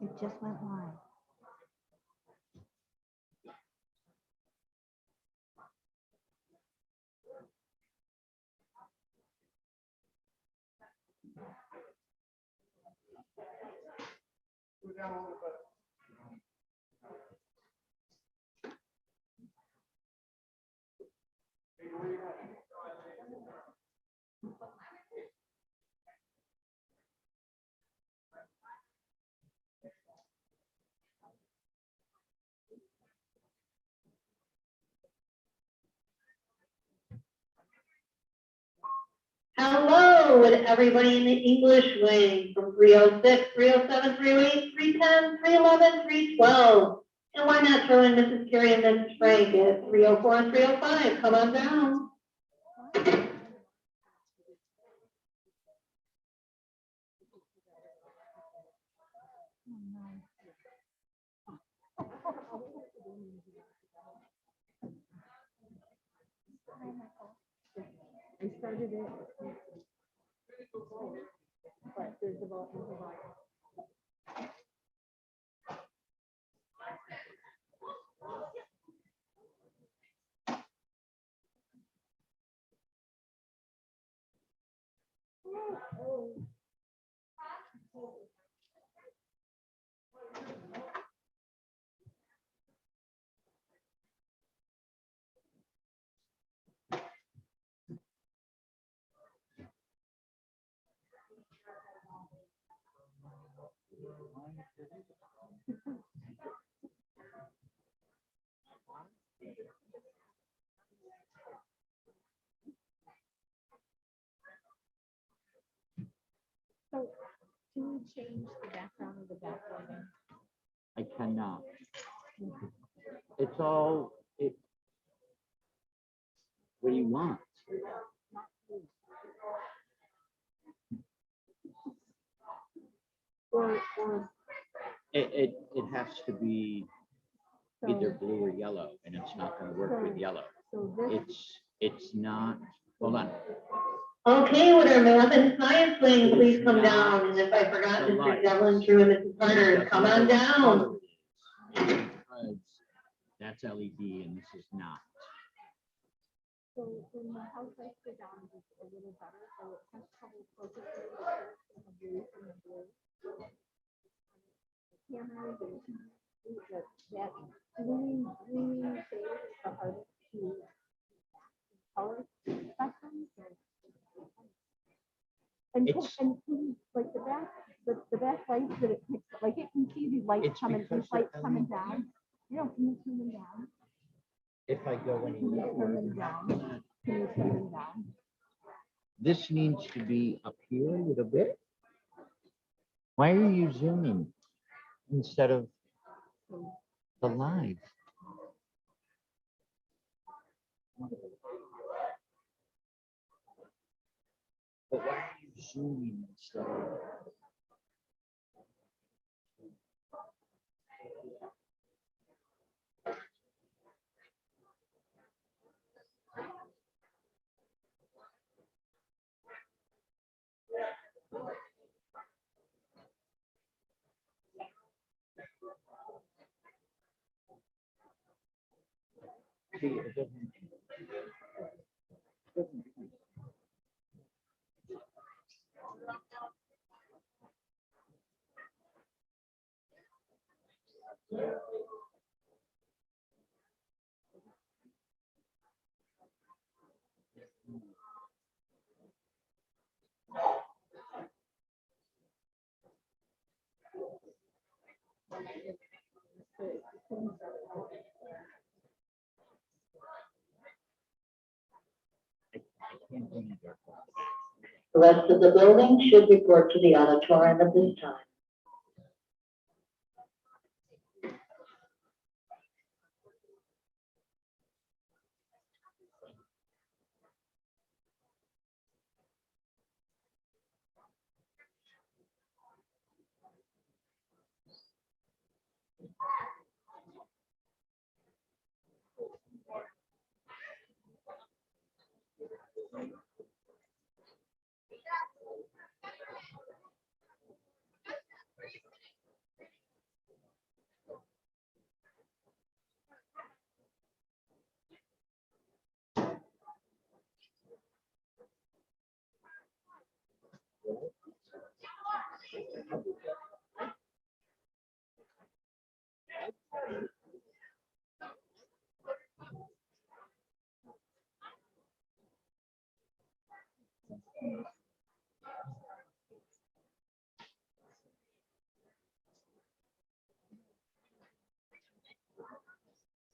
It just went live. Hello, would everybody in the English wing from 306, 307, 308, 310, 311, 312. And why not throw in Mrs. Carey and Mrs. Frank at 304 and 305? Come on down. I started it, but there's about So, can you change the background of the background? I cannot. It's all it. What do you want? Or It has to be either blue or yellow, and it's not going to work with yellow. so this, It's not. Hold on. Okay, would our math and science wing please come down? And if I forgot, The Mr. light. Devlin, Drew, and Mrs. Carter, come on down. Because that's LED and this is not. so when the house lights go down, it's a little better, so it has trouble focusing the blue from the blue. The camera, that blue shade is the hardest to color spectrum. And like the back lights that it picks, like it can see these lights It's coming, because these lights the coming LED down. You know, can you turn them down? If I go any Can you turn lower, them down? Can you turn them down? this needs to be up here a little bit. Why are you zooming instead of the live? But why are you zooming instead of? See, it doesn't. The rest of the building should report to the auditorium at this time.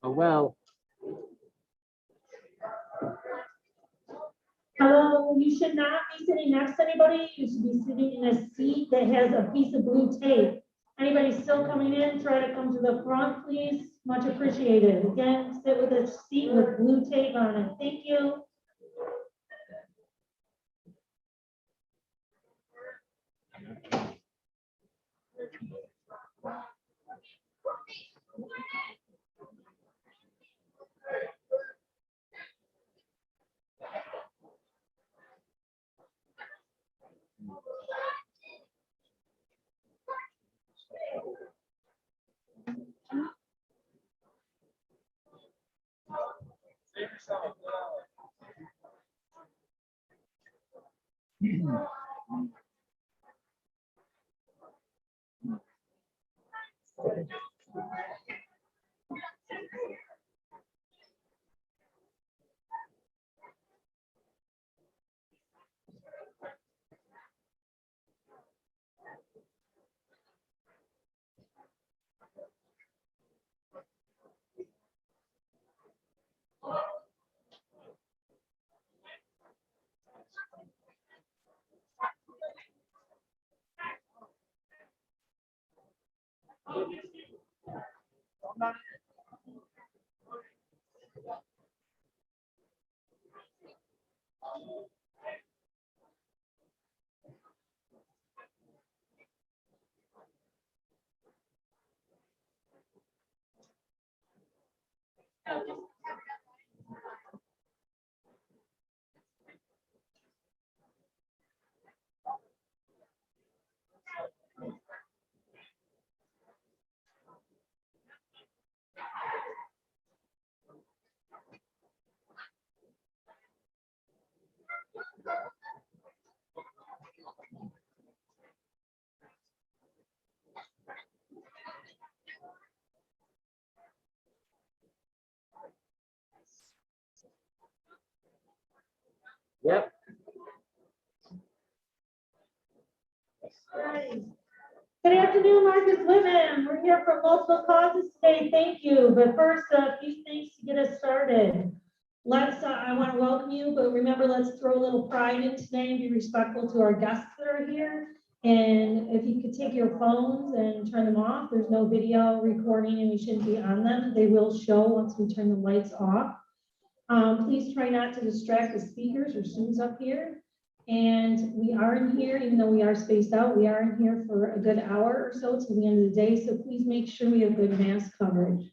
Oh, well. Hello, you should not be sitting next to anybody. You should be sitting in a seat that has a piece of blue tape. Anybody still coming in, try to come to the front, please. Much appreciated. Again, sit with a seat with blue tape on it. Thank you. Yep. Good afternoon, Marcus Whitman. We're here for multiple causes today. Thank you. But first, a few things to get us started. I want to welcome you, but remember, let's throw a little pride in today and be respectful to our guests that are here. And if you could take your phones and turn them off, there's no video recording and we shouldn't be on them. They will show once we turn the lights off. Please try not to distract the speakers or students up here. And we are in here, even though we are spaced out, we are in here for a good hour or so to the end of the day. So please make sure we have good mask coverage.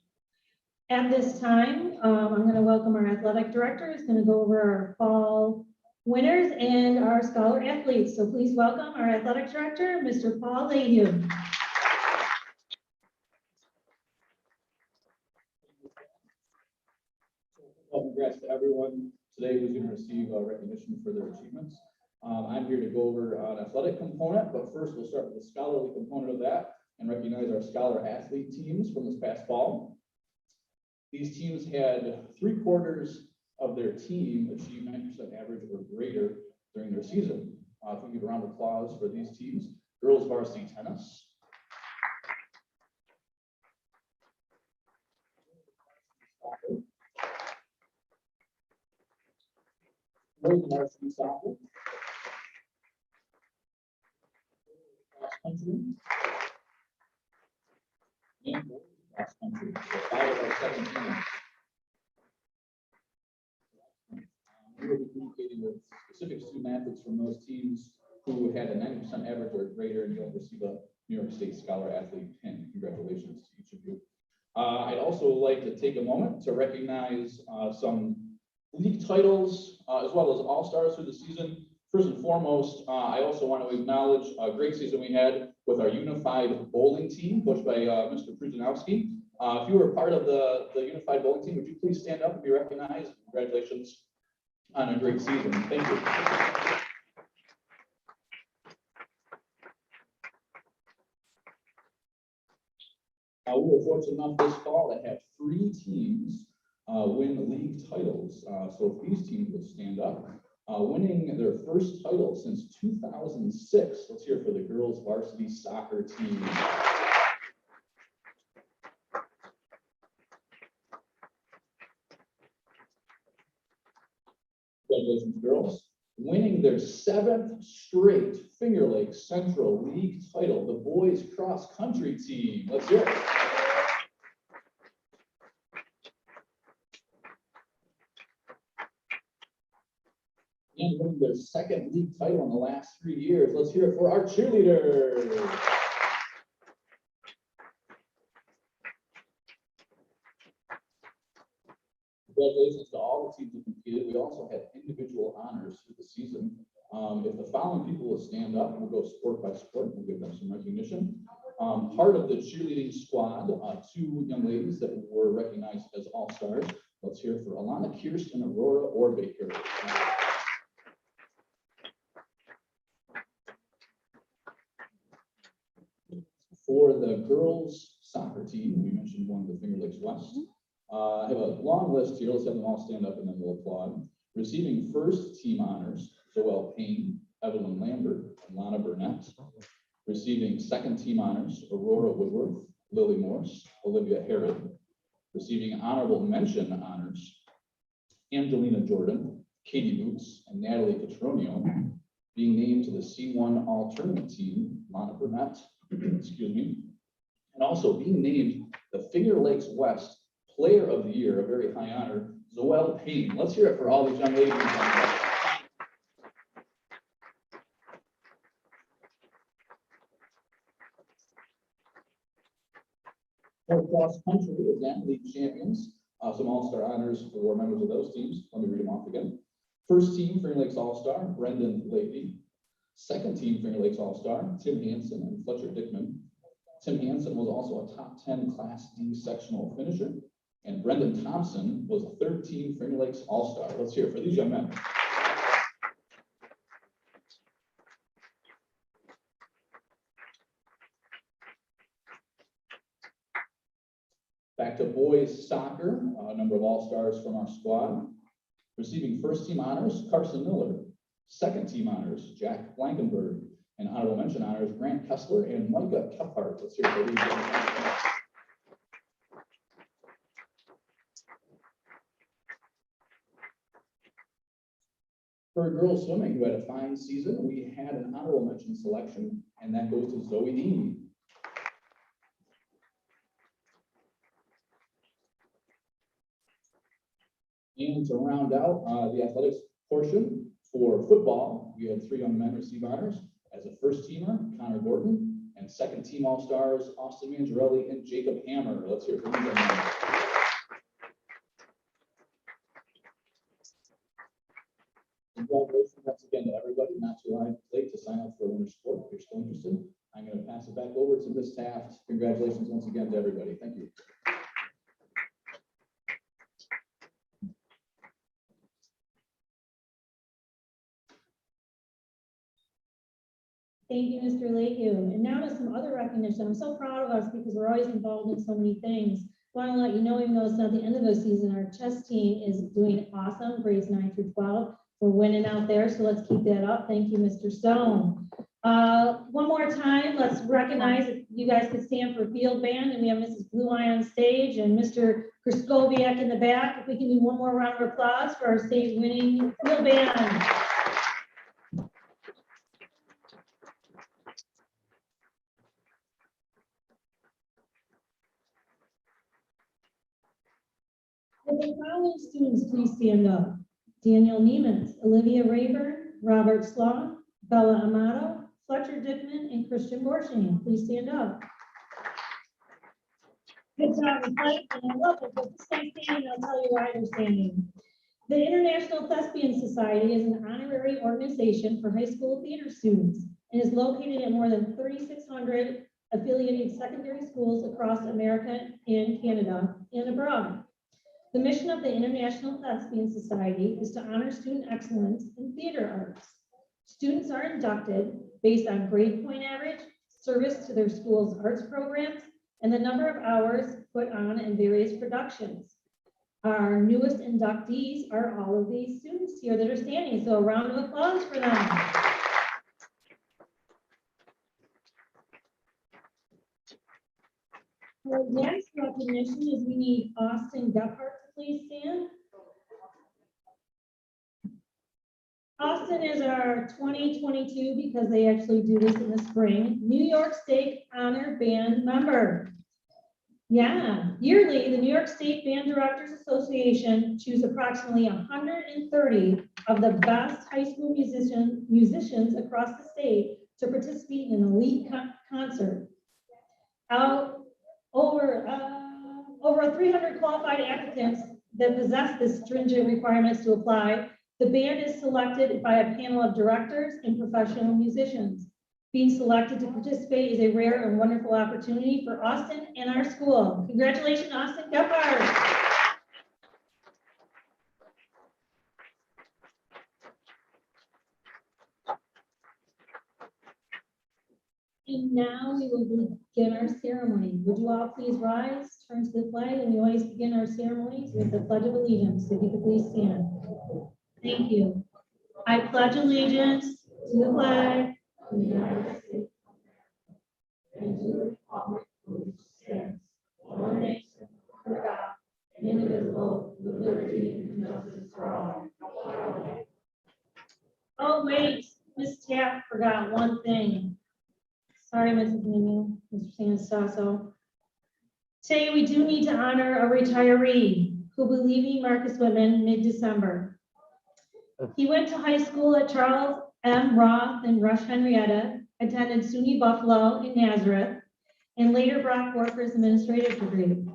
At this time, I'm going to welcome our athletic director, who's going to go over our fall winners and our scholar athletes. So please welcome our athletic director, Mr. Paul Layhew. Well, congrats to everyone today who's going to receive recognition for their achievements. I'm here to go over an athletic component, but first we'll start with the scholarly component of that and recognize our scholar athlete teams from this past fall. These teams had 3/4 of their team achieve 90% average or greater during their season. If we give a round of applause for these teams. Girls varsity tennis. Boys varsity soccer. Cross country. And boys cross country. So 5 of our 7 teams. We will be communicating with specific student athletes from those teams who had a 90% average or greater, and you'll receive a New York State Scholar Athlete pin. Congratulations to each of you. I'd also like to take a moment to recognize some league titles, as well as all-stars through the season. First and foremost, I also want to acknowledge a great season we had with our unified bowling team, coached by Mr. Pruzanowski. If you were part of the unified bowling team, would you please stand up and be recognized? Congratulations on a great season. Thank you. We were fortunate enough this fall to have 3 teams win league titles. So if these teams would stand up, winning their first title since 2006. Let's hear it for the girls varsity soccer team. Congratulations, girls. Winning their 7th straight Finger Lakes Central League title, the boys cross country team. Let's hear it. And winning their 2nd league title in the last 3 years. Let's hear it for our cheerleaders. Congratulations to all the teams who competed. We also had individual honors through the season. If the following people will stand up, we'll go sport by sport. We'll give them some recognition. Part of the cheerleading squad, 2 young ladies that were recognized as all-stars. Let's hear it for Alana Kirsten, Aurora Orbaker. For the girls soccer team, we mentioned one of the Finger Lakes West. I have a long list here. Let's have them all stand up and then we'll applaud. Receiving first team honors, Zoelle Payne, Evelyn Lambert, and Lana Burnett. Receiving 2nd team honors, Aurora Woodworth, Lily Morse, Olivia Herod. Receiving honorable mention honors, Angelina Jordan, Katie Boots, and Natalie Petronio. Being named to the C1 All Tournament team, Lana Burnett, excuse me. And also being named the Finger Lakes West Player of the Year, a very high honor, Zoelle Payne. Let's hear it for all these young ladies. For cross country, again, league champions, some all-star honors for members of those teams. Let me read them off again. First team, Finger Lakes All-Star, Brendan Leahy. 2nd team, Finger Lakes All-Star, Tim Hansen and Fletcher Dickman. Tim Hansen was also a top 10 Class D sectional finisher. And Brendan Thompson was a 3rd team Finger Lakes All-Star. Let's hear it for these young men. Back to boys soccer, a number of all-stars from our squad. Receiving first team honors, Carson Miller. 2nd team honors, Jack Blankenberg. And honorable mention honors, Grant Kessler and Micah Kephart. Let's hear it for these young men. For girls swimming, who had a fine season, we had an honorable mention selection, and that goes to Zoe Dean. And to round out the athletics portion, for football, we had 3 young men receive honors. As a first teamer, Connor Gordon, and 2nd team all-stars, Austin Mangiarelli and Jacob Hammer. Let's hear it from these young men. Congratulations once again to everybody. Not too late to sign up for winter sport if you're still interested. I'm going to pass it back over to Ms. Taft. Congratulations once again to everybody. Thank you. Thank you, Mr. Leahy. And now to some other recognition. I'm so proud of us because we're always involved in so many things. Want to let you know, even though it's not the end of the season, our chess team is doing awesome, grades 9 through 12. We're winning out there, so let's keep that up. Thank you, Mr. Stone. One more time, let's recognize, if you guys could stand for field band, and we have Mrs. Blue Eye on stage and Mr. Kraskowiak in the back. If we can do one more round of applause for our stage winning field band. Will the following students please stand up? Daniel Nemeth, Olivia Rayburn, Robert Slough, Bella Amato, Fletcher Dickman, and Christian Borshing. Please stand up. Good job, Mike, and I love it, but stay standing, I'll tell you why they're standing. The International Thespian Society is an honorary organization for high school theater students and is located at more than 3,600 affiliated secondary schools across America and Canada and abroad. The mission of the International Thespian Society is to honor student excellence in theater arts. Students are inducted based on grade point average, service to their school's arts programs, and the number of hours put on in various productions. Our newest inductees are all of these students here that are standing, so a round of applause for them. Our next recognition is we need Austin Gephardt to please stand. Austin is our 2022, because they actually do this in the spring, New York State Honor Band member. Yeah, yearly, the New York State Band Directors Association choose approximately 130 of the best high school musicians across the state to participate in an elite concert. Over 300 qualified applicants that possess the stringent requirements to apply. The band is selected by a panel of directors and professional musicians. Being selected to participate is a rare and wonderful opportunity for Austin and our school. Congratulations, Austin Gephardt. And now we will begin our ceremony. Would you all please rise, turn to the flag, and we always begin our ceremonies with the Pledge of Allegiance. If you could please stand. Thank you. I pledge allegiance to the flag of the United States and to the republic for which it stands, one nation, under God, indivisible, with liberty and justice for all. Oh, wait, Ms. Tapp forgot one thing. Sorry, Mrs. Minu, Mr. Sansaso. Today, we do need to honor a retiree who will be leaving Marcus Whitman mid-December. He went to high school at Charles M. Roth and Rush Henrietta, attended SUNY Buffalo in Nazareth, and later Brock Walker's administrative degree.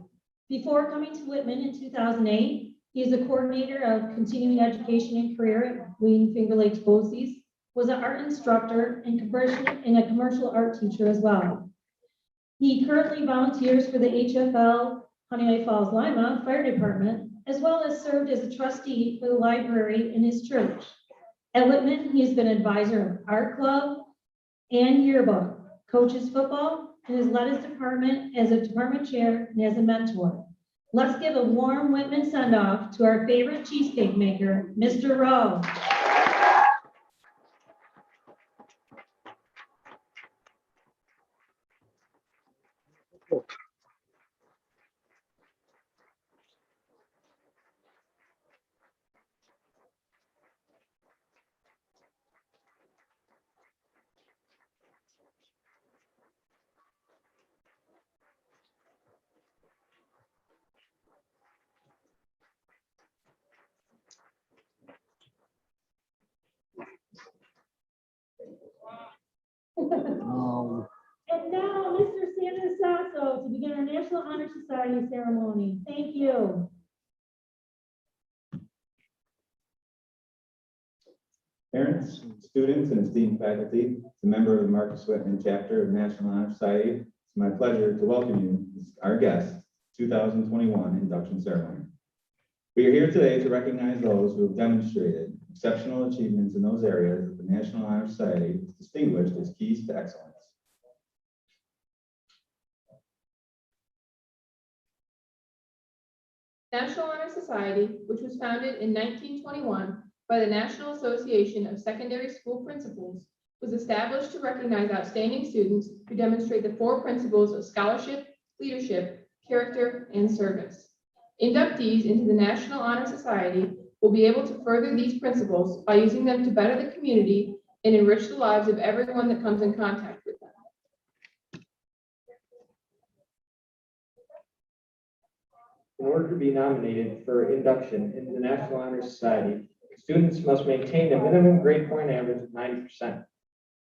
Before coming to Whitman in 2008, he is the coordinator of continuing education and career at Wayne Finger Lakes BOCES, was an art instructor and a commercial art teacher as well. He currently volunteers for the HFL Honey Lake Falls Lima Fire Department, as well as served as a trustee for the library in his church. At Whitman, he has been advisor of art club and yearbook, coaches football, and has led his department as a department chair and as a mentor. Let's give a warm Whitman send-off to our favorite cheesecake maker, Mr. Rowe. And now, Mr. Sanders Sasso to begin our National Honor Society ceremony. Thank you. Parents, students, and esteemed faculty, as a member of the Marcus Whitman chapter of National Honor Society, it's my pleasure to welcome you as our guest 2021 induction ceremony. We are here today to recognize those who have demonstrated exceptional achievements in those areas that the National Honor Society has distinguished as keys to excellence. National Honor Society, which was founded in 1921 by the National Association of Secondary School Principals, was established to recognize outstanding students who demonstrate the 4 principles of scholarship, leadership, character, and service. Inductees into the National Honor Society will be able to further these principles by using them to better the community and enrich the lives of everyone that comes in contact with them. In order to be nominated for induction into the National Honor Society, students must maintain a minimum grade point average of 90%.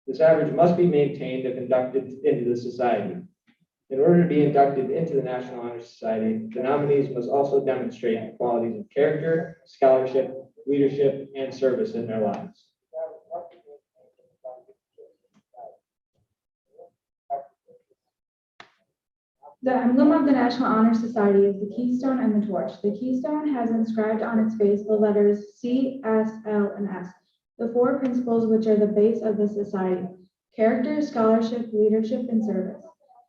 This average must be maintained if inducted into the society. In order to be inducted into the National Honor Society, the nominees must also demonstrate the qualities of character, scholarship, leadership, and service in their lives. The emblem of the National Honor Society is the keystone and the torch. The keystone has inscribed on its face the letters C, S, L, and S, the four principles which are the base of the society: character, scholarship, leadership, and service.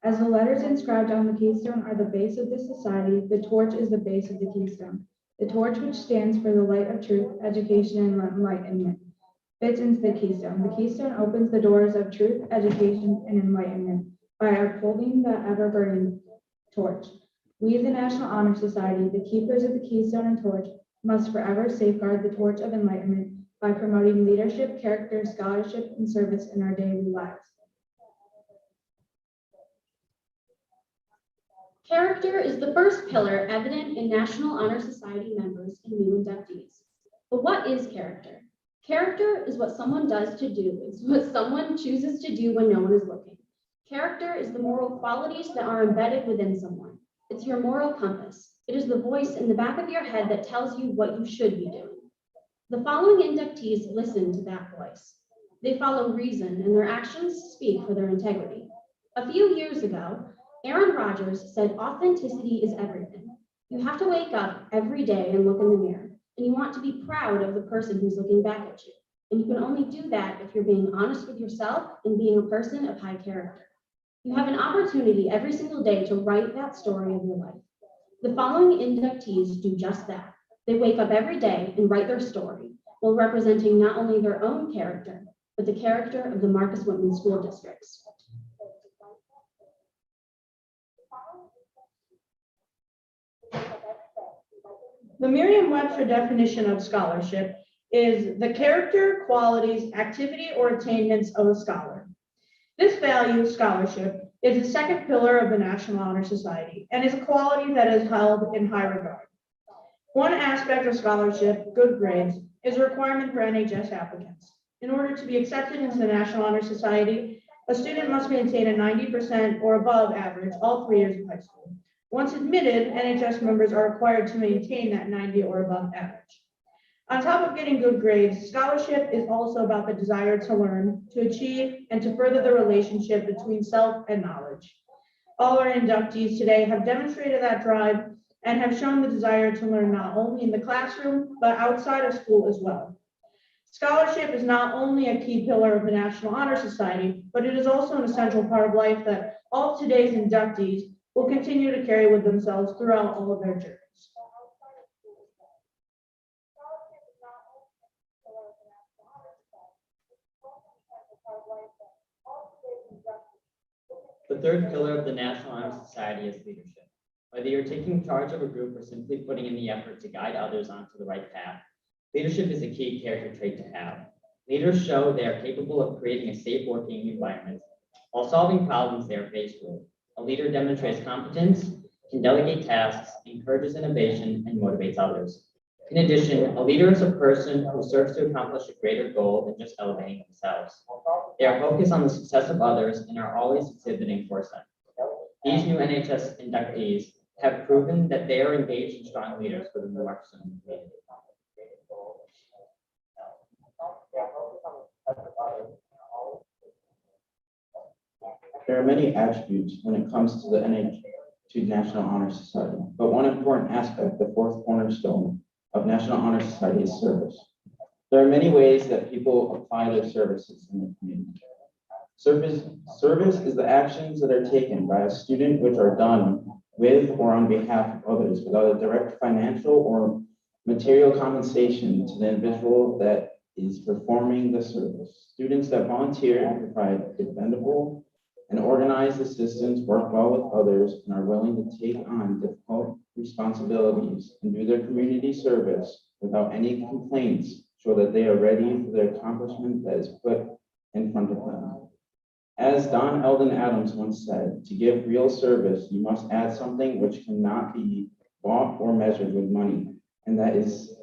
As the letters inscribed on the keystone are the base of the society, the torch is the base of the keystone. The torch, which stands for the light of truth, education, and enlightenment, fits into the keystone. The keystone opens the doors of truth, education, and enlightenment by upholding the ever-burning torch. We, the National Honor Society, the keepers of the keystone and torch, must forever safeguard the torch of enlightenment by promoting leadership, character, scholarship, and service in our daily lives. Character is the first pillar evident in National Honor Society members and new inductees. But what is character? Character is what someone does to do. It's what someone chooses to do when no one is looking. Character is the moral qualities that are embedded within someone. It's your moral compass. It is the voice in the back of your head that tells you what you should be doing. The following inductees listen to that voice. They follow reason, and their actions speak for their integrity. A few years ago, Aaron Rodgers said authenticity is everything. You have to wake up every day and look in the mirror, and you want to be proud of the person who's looking back at you. And you can only do that if you're being honest with yourself and being a person of high character. You have an opportunity every single day to write that story of your life. The following inductees do just that. They wake up every day and write their story while representing not only their own character, but the character of the Marcus Whitman school districts. The Merriam-Webster definition of scholarship is the character, qualities, activity, or attainments of a scholar. This value, scholarship, is the second pillar of the National Honor Society and is a quality that is held in high regard. One aspect of scholarship, good grades, is a requirement for NHS applicants. In order to be accepted into the National Honor Society, a student must maintain a 90% or above average all 3 years of high school. Once admitted, NHS members are required to maintain that 90 or above average. On top of getting good grades, scholarship is also about the desire to learn, to achieve, and to further the relationship between self and knowledge. All our inductees today have demonstrated that drive and have shown the desire to learn not only in the classroom, but outside of school as well. Scholarship is not only a key pillar of the National Honor Society, but it is also an essential part of life that all of today's inductees will continue to carry with themselves throughout all of their journeys. The third pillar of the National Honor Society is leadership. Whether you're taking charge of a group or simply putting in the effort to guide others onto the right path, leadership is a key character trait to have. Leaders show they are capable of creating a safe working environment while solving problems they are faced with. A leader demonstrates competence, can delegate tasks, encourages innovation, and motivates others. In addition, a leader is a person who serves to accomplish a greater goal than just elevating themselves. They are focused on the success of others and are always exhibiting foresight. These new NHS inductees have proven that they are engaged and strong leaders within the Marcus Whitman community. There are many attributes when it comes to the National Honor Society, but one important aspect, the fourth cornerstone of National Honor Society, is service. There are many ways that people apply their services in the community. Service is the actions that are taken by a student which are done with or on behalf of others without a direct financial or material compensation to the individual that is performing the service. Students that volunteer and provide dependable and organized assistance, work well with others, and are willing to take on difficult responsibilities and do their community service without any complaints, show that they are ready for the accomplishment that is put in front of them. As Don Eldon Adams once said, to give real service, you must add something which cannot be bought or measured with money, and that is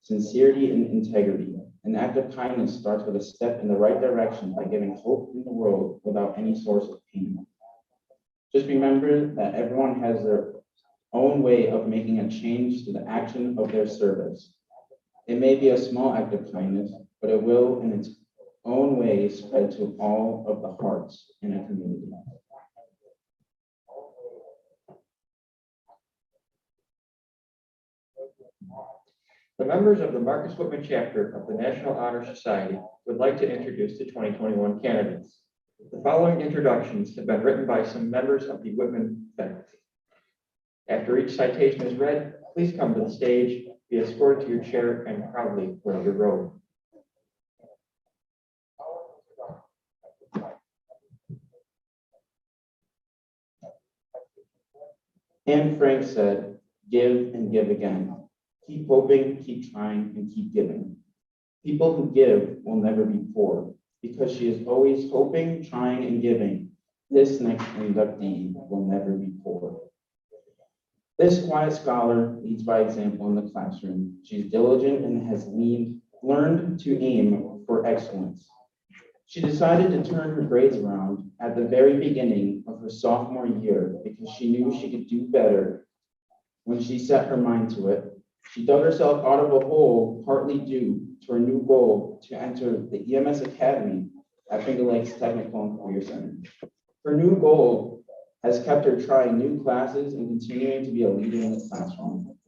sincerity and integrity. An act of kindness starts with a step in the right direction by giving hope in the world without any source of pain. Just remember that everyone has their own way of making a change to the action of their service. It may be a small act of kindness, but it will in its own way spread to all of the hearts in a community. The members of the Marcus Whitman chapter of the National Honor Society would like to introduce the 2021 candidates. The following introductions have been written by some members of the Whitman faculty. After each citation is read, please come to the stage, be escorted to your chair, and proudly wear your robe. Anne Frank said, "Give and give again. Keep hoping, keep trying, and keep giving. People who give will never be poor because she is always hoping, trying, and giving. This next inductee will never be poor." This quiet scholar leads by example in the classroom. She's diligent and has learned to aim for excellence. She decided to turn her grades around at the very beginning of her sophomore year because she knew she could do better when she set her mind to it. She dug herself out of a hole partly due to her new goal to enter the EMS Academy at Finger Lakes Technical and Career Center. Her new goal has kept her trying new classes and continuing to be a leader in the classroom.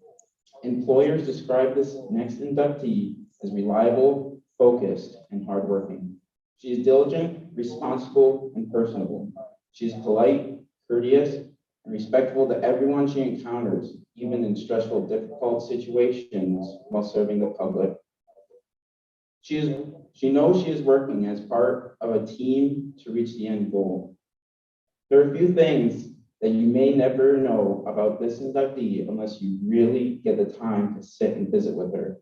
Employers describe this next inductee as reliable, focused, and hardworking. She is diligent, responsible, and personable. She is polite, courteous, and respectful to everyone she encounters, even in stressful, difficult situations while serving the public. She knows she is working as part of a team to reach the end goal. There are a few things that you may never know about this inductee unless you really get the time to sit and visit with her.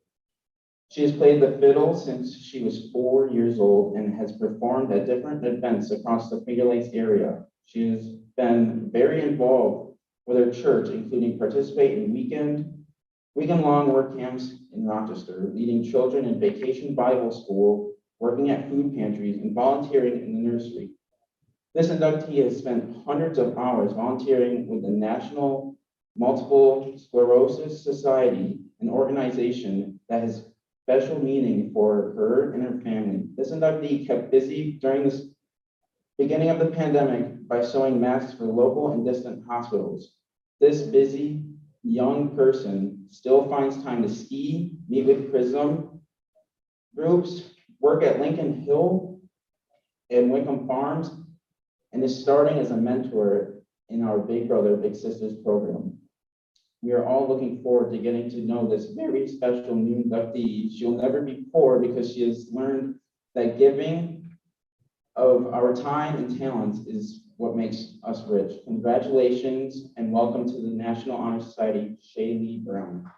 She has played the fiddle since she was 4 years old and has performed at different events across the Finger Lakes area. She has been very involved with her church, including participating in weekend-long work camps in Rochester, leading children in vacation Bible school, working at food pantries, and volunteering in the nursery. This inductee has spent hundreds of hours volunteering with the National Multiple Sclerosis Society, an organization that has special meaning for her and her family. This inductee kept busy during this beginning of the pandemic by sewing masks for local and distant hospitals. This busy young person still finds time to ski, meet with PRISM groups, work at Lincoln Hill and Wickham Farms, and is starting as a mentor in our Big Brother, Big Sisters program. We are all looking forward to getting to know this very special new inductee. She'll never be poor because she has learned that giving of our time and talents is what makes us rich. Congratulations and welcome to the National Honor Society, Shaylee Brown.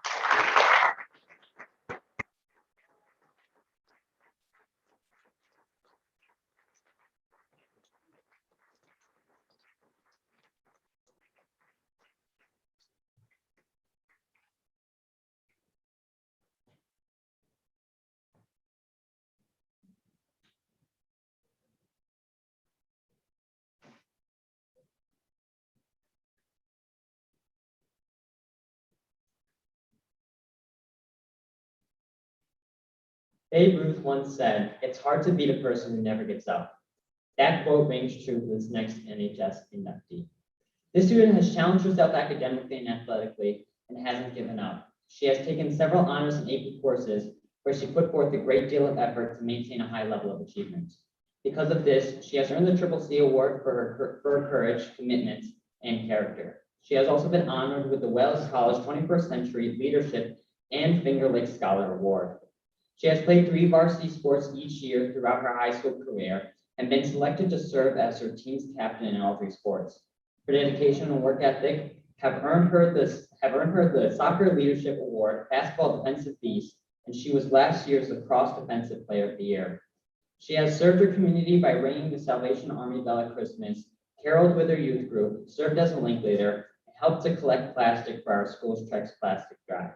Babe Ruth once said, "It's hard to beat a person who never gives up." That quote rings true for this next NHS inductee. This student has challenged herself academically and athletically and hasn't given up. She has taken several honors and AP courses where she put forth a great deal of effort to maintain a high level of achievement. Because of this, she has earned the CCC Award for her courage, commitment, and character. She has also been honored with the Wells College 21st Century Leadership and Finger Lakes Scholar Award. She has played 3 varsity sports each year throughout her high school career and been selected to serve as her team's captain in all 3 sports. Her dedication and work ethic have earned her the Soccer Leadership Award, Basketball Defensive Beast, and she was last year's Lacrosse Defensive Player of the Year. She has served her community by ringing the Salvation Army bell at Christmas, caroled with her youth group, served as a link leader, and helped to collect plastic for our school's Trex plastic drive.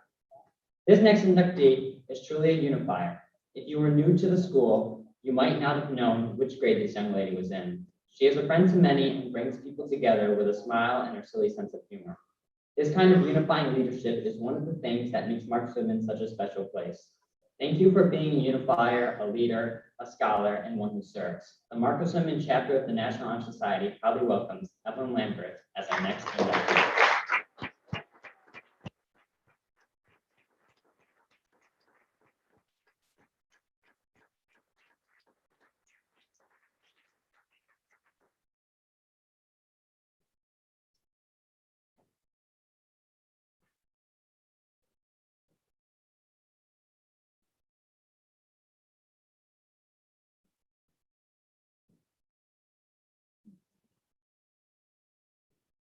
This next inductee is truly a unifier. If you were new to the school, you might not have known which grade this young lady was in. She is a friend to many and brings people together with a smile and her silly sense of humor. This kind of unifying leadership is one of the things that makes Marcus Whitman such a special place. Thank you for being a unifier, a leader, a scholar, and one who serves. The Marcus Whitman chapter of the National Honor Society proudly welcomes Evelyn Lambert as our next inductee.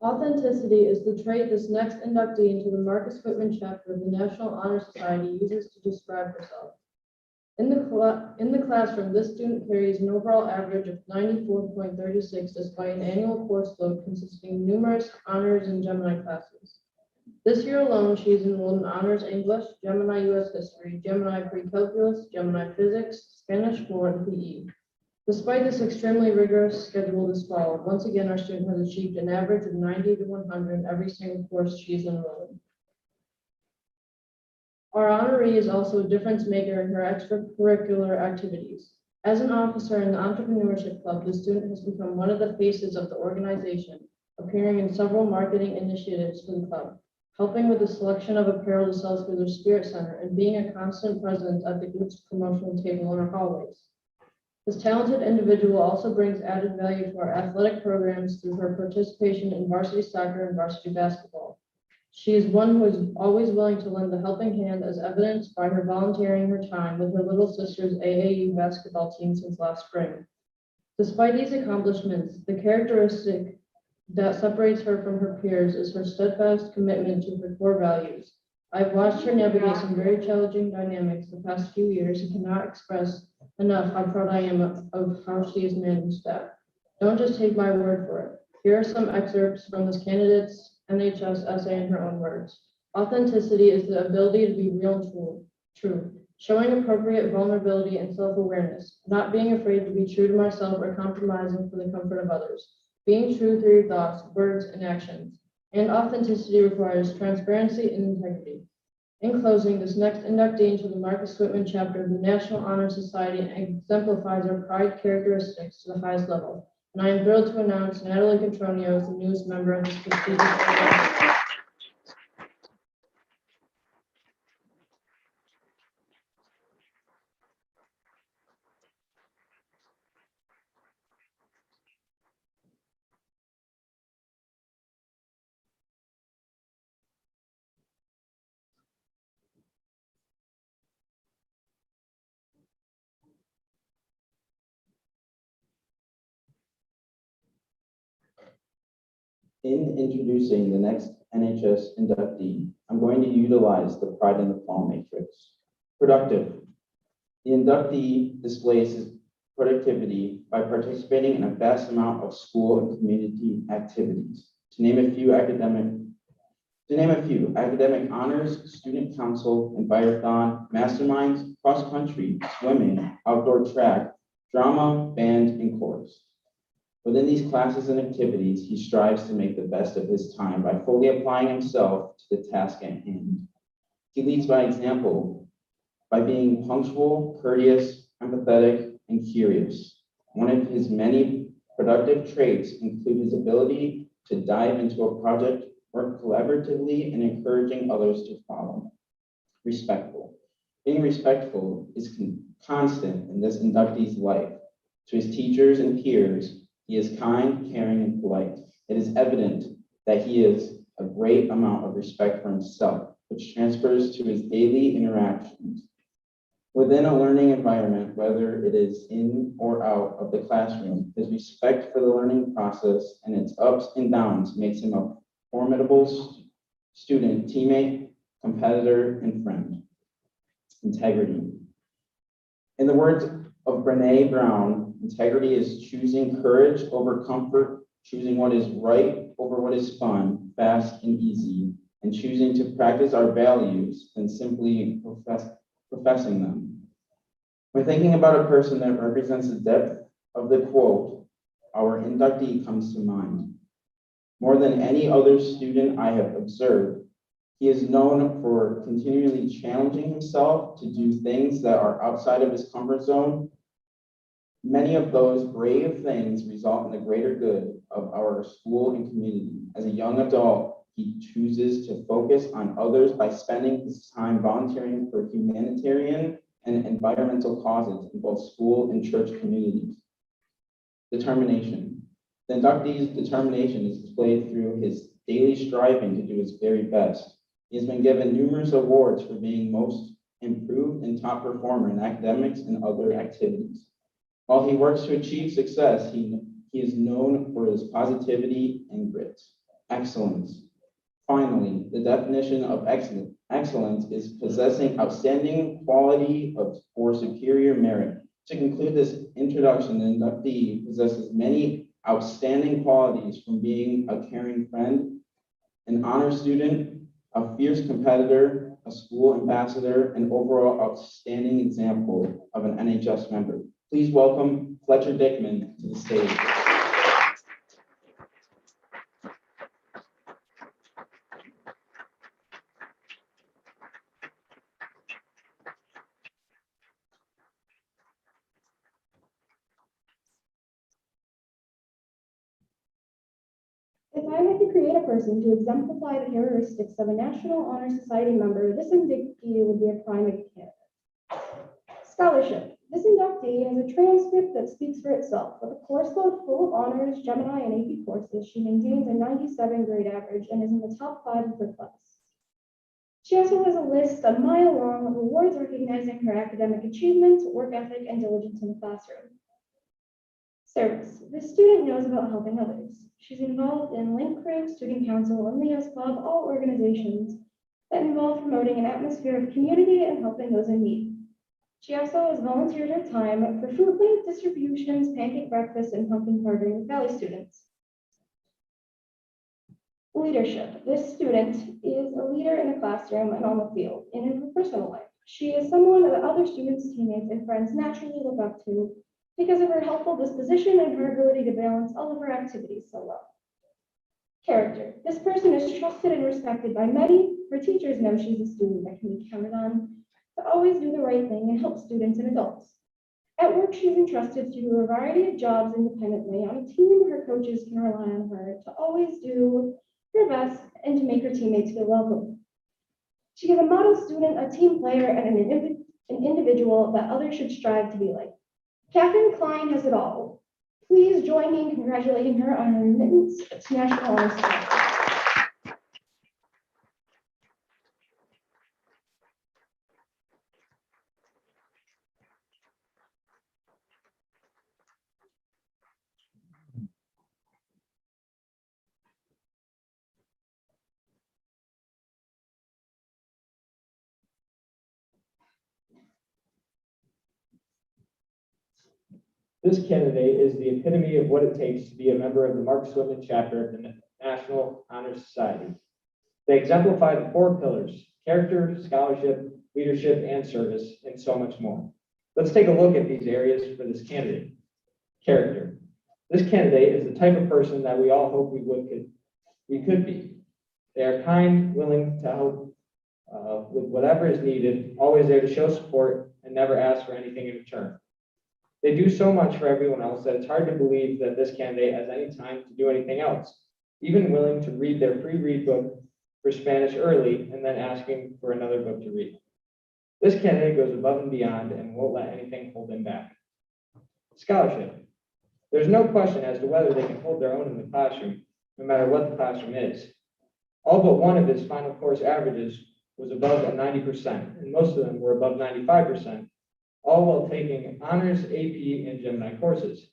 Authenticity is the trait this next inductee into the Marcus Whitman chapter of the National Honor Society uses to describe herself. In the classroom, this student carries an overall average of 94.36 despite an annual course load consisting of numerous honors and Gemini classes. This year alone, she is enrolled in Honors English, Gemini US History, Gemini Pre-Calculus, Gemini Physics, Spanish 4, and PE. Despite this extremely rigorous schedule this fall, once again, our student has achieved an average of 90 to 100 in every single course she is enrolled in. Our honoree is also a difference maker in her extracurricular activities. As an officer in the Entrepreneurship Club, the student has become one of the faces of the organization, appearing in several marketing initiatives for the club, helping with the selection of apparel to sell through their Spirit Center, and being a constant presence at the group's promotional table in our hallways. This talented individual also brings added value to our athletic programs through her participation in varsity soccer and varsity basketball. She is one who is always willing to lend a helping hand, as evidenced by her volunteering her time with her little sister's AAU basketball team since last spring. Despite these accomplishments, the characteristic that separates her from her peers is her steadfast commitment to her core values. I've watched her navigate some very challenging dynamics the past few years and cannot express enough how proud I am of how she has managed that. Don't just take my word for it. Here are some excerpts from this candidate's NHS essay in her own words. Authenticity is the ability to be real and true, showing appropriate vulnerability and self-awareness, not being afraid to be true to myself or compromising for the comfort of others, being true through your thoughts, words, and actions. And authenticity requires transparency and integrity. In closing, this next inductee into the Marcus Whitman chapter of the National Honor Society exemplifies our pride characteristics to the highest level. And I am thrilled to announce Natalie Catronio as the newest member of this prestigious organization. In introducing the next NHS inductee, I'm going to utilize the Pride in the Fall matrix. Productive. The inductee displays his productivity by participating in a vast amount of school and community activities. To name a few, academic honors, student council, envirothon, masterminds, cross-country, swimming, outdoor track, drama, band, and chorus. Within these classes and activities, he strives to make the best of his time by fully applying himself to the task at hand. He leads by example by being punctual, courteous, empathetic, and curious. One of his many productive traits include his ability to dive into a project, work collaboratively, and encouraging others to follow. Respectful. Being respectful is constant in this inductee's life. To his teachers and peers, he is kind, caring, and polite. It is evident that he has a great amount of respect for himself, which transfers to his daily interactions. Within a learning environment, whether it is in or out of the classroom, his respect for the learning process and its ups and downs makes him a formidable student, teammate, competitor, and friend. Integrity. In the words of Brené Brown, integrity is choosing courage over comfort, choosing what is right over what is fun, fast, and easy, and choosing to practice our values than simply professing them. When thinking about a person that represents the depth of the quote, our inductee comes to mind. More than any other student I have observed, he is known for continually challenging himself to do things that are outside of his comfort zone. Many of those brave things result in the greater good of our school and community. As a young adult, he chooses to focus on others by spending his time volunteering for humanitarian and environmental causes in both school and church communities. Determination. The inductee's determination is displayed through his daily striving to do his very best. He has been given numerous awards for being most improved and top performer in academics and other activities. While he works to achieve success, he is known for his positivity and grit. excellence. Finally, the definition of excellence is possessing outstanding quality or superior merit. To conclude this introduction, the inductee possesses many outstanding qualities, from being a caring friend, an honor student, a fierce competitor, a school ambassador, and overall outstanding example of an NHS member. Please welcome Fletcher Dickman to the stage. If I had to create a person to exemplify the characteristics of a National Honor Society member, this inductee would be a prime candidate. Scholarship. This inductee has a transcript that speaks for itself. With a course load full of honors, Gemini, and AP courses, she maintains a 97 grade average and is in the top 5 of her class. She also has a list a mile long of awards recognizing her academic achievements, work ethic, and diligence in the classroom. Service. This student knows about helping others. She's involved in Link Crew, Student Council, and Leo's Club, all organizations that involve promoting an atmosphere of community and helping those in need. She also has volunteered her time for food bank distributions, pancake breakfast, and pumpkin carving with Valley students. Leadership. This student is a leader in the classroom and on the field and in her personal life. She is someone that other students, teammates, and friends naturally look up to because of her helpful disposition and her ability to balance all of her activities so well. Character. This person is trusted and respected by many. Her teachers know she's a student that can be counted on to always do the right thing and help students and adults. At work, she's entrusted to do a variety of jobs independently. On a team, her coaches can rely on her to always do her best and to make her teammates feel welcome. She is a model student, a team player, and an individual that others should strive to be like. Catherine Klein has it all. Please join me in congratulating her on her admittance to National Honor Society. This candidate is the epitome of what it takes to be a member of the Marcus Whitman chapter of the National Honor Society. They exemplify the 4 pillars: character, scholarship, leadership, and service, and so much more. Let's take a look at these areas for this candidate. Character. This candidate is the type of person that we all hope we could be. They are kind, willing to help with whatever is needed, always there to show support, and never ask for anything in return. They do so much for everyone else that it's hard to believe that this candidate has any time to do anything else, even willing to read their pre-read book for Spanish early and then asking for another book to read. This candidate goes above and beyond and won't let anything hold him back. Scholarship. There's no question as to whether they can hold their own in the classroom, no matter what the classroom is. All but one of his final course averages was above a 90%, and most of them were above 95%, all while taking honors, AP, and Gemini courses.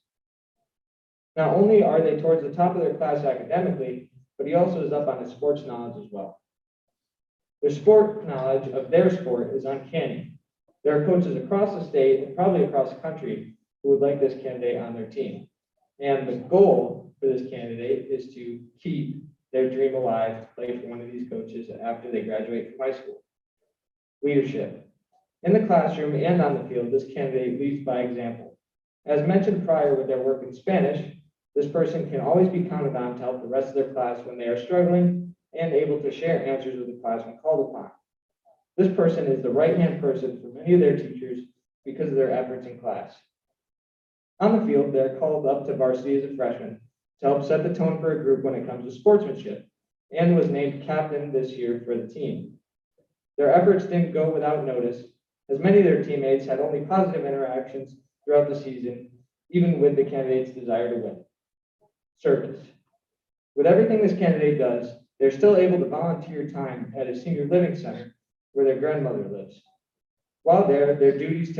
Not only are they towards the top of their class academically, but he also is up on his sports knowledge as well. Their sport knowledge of their sport is uncanny. There are coaches across the state and probably across the country who would like this candidate on their team. And the goal for this candidate is to keep their dream alive, play for one of these coaches after they graduate from high school. Leadership. In the classroom and on the field, this candidate leads by example. As mentioned prior with their work in Spanish, this person can always be counted on to help the rest of their class when they are struggling and able to share answers with the class when called upon. This person is the right-hand person for many of their teachers because of their efforts in class. On the field, they're called up to varsity as a freshman to help set the tone for a group when it comes to sportsmanship, and was named captain this year for the team. Their efforts didn't go without notice, as many of their teammates had only positive interactions throughout the season, even with the candidate's desire to win. Service. With everything this candidate does, they're still able to volunteer time at a senior living center where their grandmother lives. While there, their duties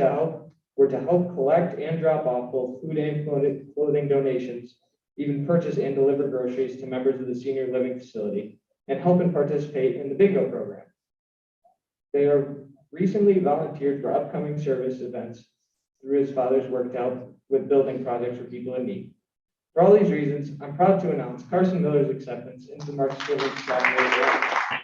were to help collect and drop off both food and clothing donations even purchase and deliver groceries to members of the senior living facility, and help and participate in the bingo program. They are recently volunteered for upcoming service events through his father's worked out with building projects for people in need. For all these reasons, I'm proud to announce Carson Miller's acceptance into the Marcus Whitman Chapter.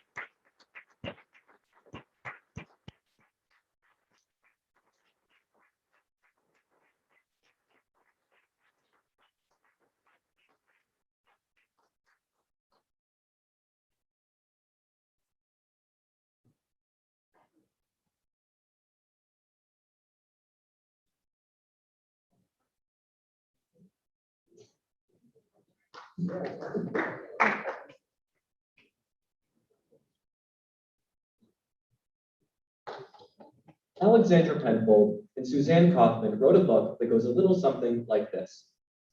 Alexandra Penfold and Suzanne Kaufman wrote a book that goes a little something like this.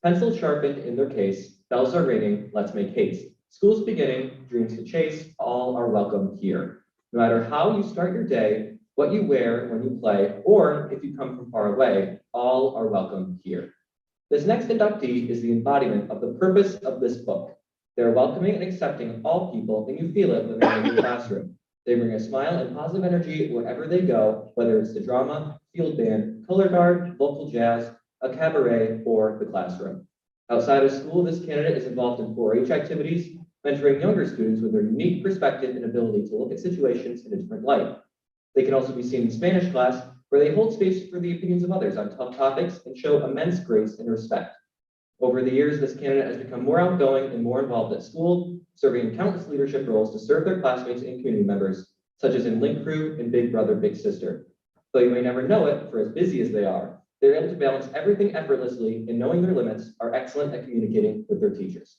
Pencils sharpened in their case, bells are ringing, let's make haste. School's beginning, dreams to chase, all are welcome here. No matter how you start your day, what you wear when you play, or if you come from far away, all are welcome here. This next inductee is the embodiment of the purpose of this book. They're welcoming and accepting all people, and you feel it when they're in your classroom. They bring a smile and positive energy wherever they go, whether it's the drama, field band, color guard, vocal jazz, a cabaret, or the classroom. Outside of school, this candidate is involved in 4-H activities, mentoring younger students with their unique perspective and ability to look at situations in a different light. They can also be seen in Spanish class, where they hold space for the opinions of others on tough topics and show immense grace and respect. Over the years, this candidate has become more outgoing and more involved at school, serving in countless leadership roles to serve their classmates and community members, such as in Link Crew and Big Brother, Big Sister. Though you may never know it, for as busy as they are, they're able to balance everything effortlessly and knowing their limits are excellent at communicating with their teachers.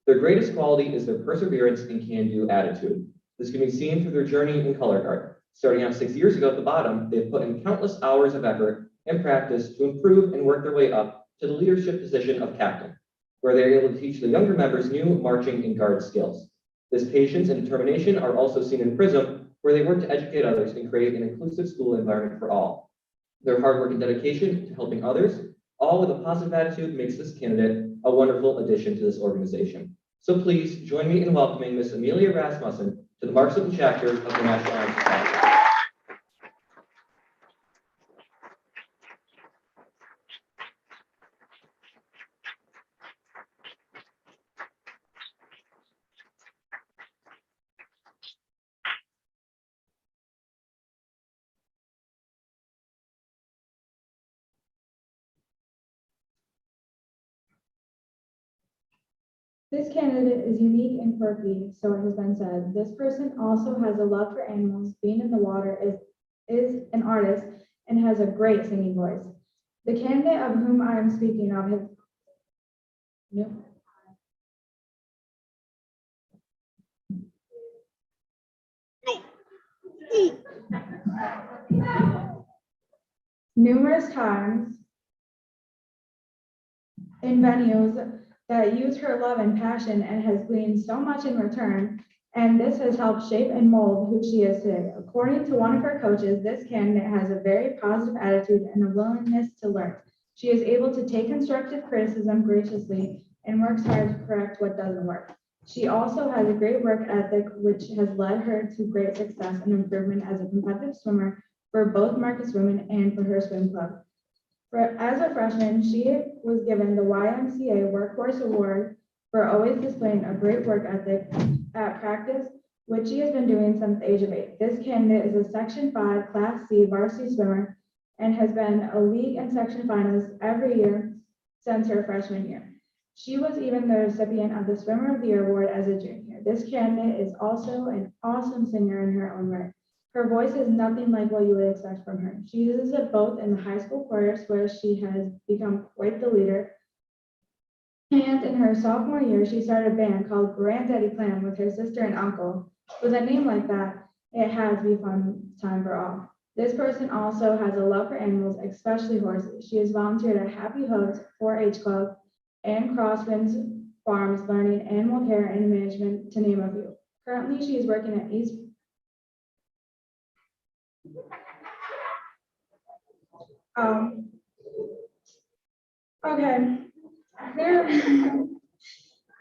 Their greatest quality is their perseverance and can-do attitude. This can be seen through their journey in color guard. Starting out 6 years ago at the bottom, they've put in countless hours of effort and practice to improve and work their way up to the leadership position of captain, where they're able to teach the younger members new marching and guard skills. This patience and determination are also seen in Prism, where they work to educate others and create an inclusive school environment for all. Their hard work and dedication to helping others, all with a positive attitude, makes this candidate a wonderful addition to this organization. So please join me in welcoming Miss Amelia Rasmussen to the Marcus Whitman chapter of the National Honor Society. This candidate is unique and quirky, so it has been said. This person also has a love for animals, being in the water, is an artist, and has a great singing voice. The candidate of whom I am speaking of has numerous times in venues that use her love and passion and has gleaned so much in return, and this has helped shape and mold who she is today. According to one of her coaches, this candidate has a very positive attitude and a willingness to learn. She is able to take constructive criticism graciously and works hard to correct what doesn't work. She also has a great work ethic, which has led her to great success and improvement as a competitive swimmer for both Marcus Women and for her swim club. As a freshman, she was given the YMCA Workhorse Award for always displaying a great work ethic at practice, which she has been doing since the age of 8. This candidate is a Section 5 Class C varsity swimmer and has been a league and section finalist every year since her freshman year. She was even the recipient of the Swimmer of the Year award as a junior. This candidate is also an awesome singer in her own right. Her voice is nothing like what you would expect from her. She uses it both in the high school chorus, where she has become quite the leader, and in her sophomore year, she started a band called Granddaddy Clan with her sister and uncle. With a name like that, it had to be a fun time for all. This person also has a love for animals, especially horses. She has volunteered at Happy Hooves, 4-H Club, and Crosswinds Farms, learning animal care and management, to name a few. Currently, she is working at East. Okay.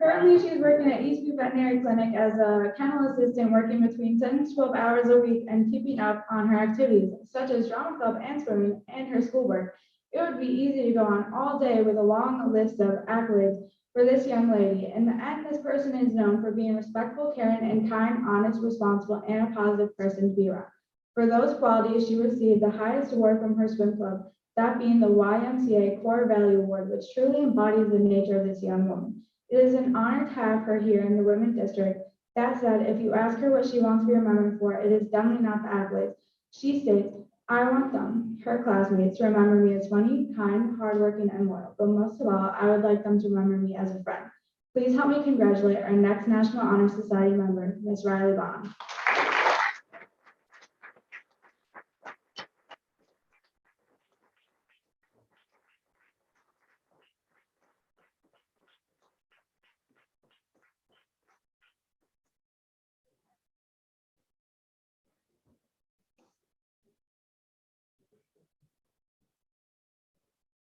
Currently, she's working at Eastview Veterinary Clinic as a kennel assistant, working between 10 to 12 hours a week and keeping up on her activities, such as drama club and swimming and her schoolwork. It would be easy to go on all day with a long list of accolades for this young lady. In the end, this person is known for being respectful, caring, and kind, honest, responsible, and a positive person to be around. For those qualities, she received the highest award from her swim club, that being the YMCA Core Value Award, which truly embodies the nature of this young woman. It is an honor to have her here in the Women's District. That said, if you ask her what she wants to be remembered for, it is definitely not the accolades. She states, I want them, her classmates, to remember me as funny, kind, hardworking, and loyal. But most of all, I would like them to remember me as a friend. Please help me congratulate our next National Honor Society member, Ms. Riley Bond.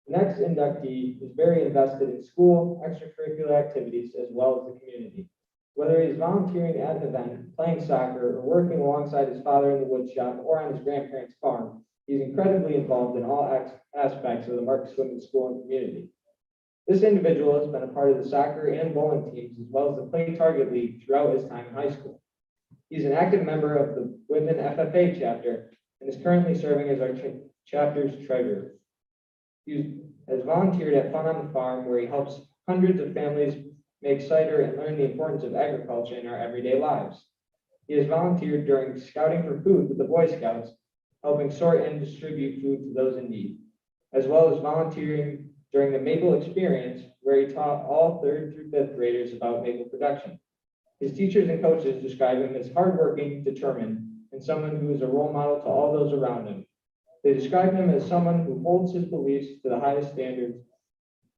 The next inductee is very invested in school, extracurricular activities, as well as the community. Whether he's volunteering at an event, playing soccer, or working alongside his father in the wood shop or on his grandparents' farm, he's incredibly involved in all aspects of the Marcus Whitman School and community. This individual has been a part of the soccer and bowling teams, as well as the Play Target League throughout his time in high school. He's an active member of the Whitman FFA chapter and is currently serving as our chapter's treasurer. He has volunteered at Fun on the Farm, where he helps hundreds of families make cider and learn the importance of agriculture in our everyday lives. He has volunteered during Scouting for Food with the Boy Scouts, helping sort and distribute food to those in need, as well as volunteering during the Maple Experience, where he taught all 3rd through 5th graders about maple production. His teachers and coaches describe him as hardworking, determined, and someone who is a role model to all those around him. They describe him as someone who holds his beliefs to the highest standards,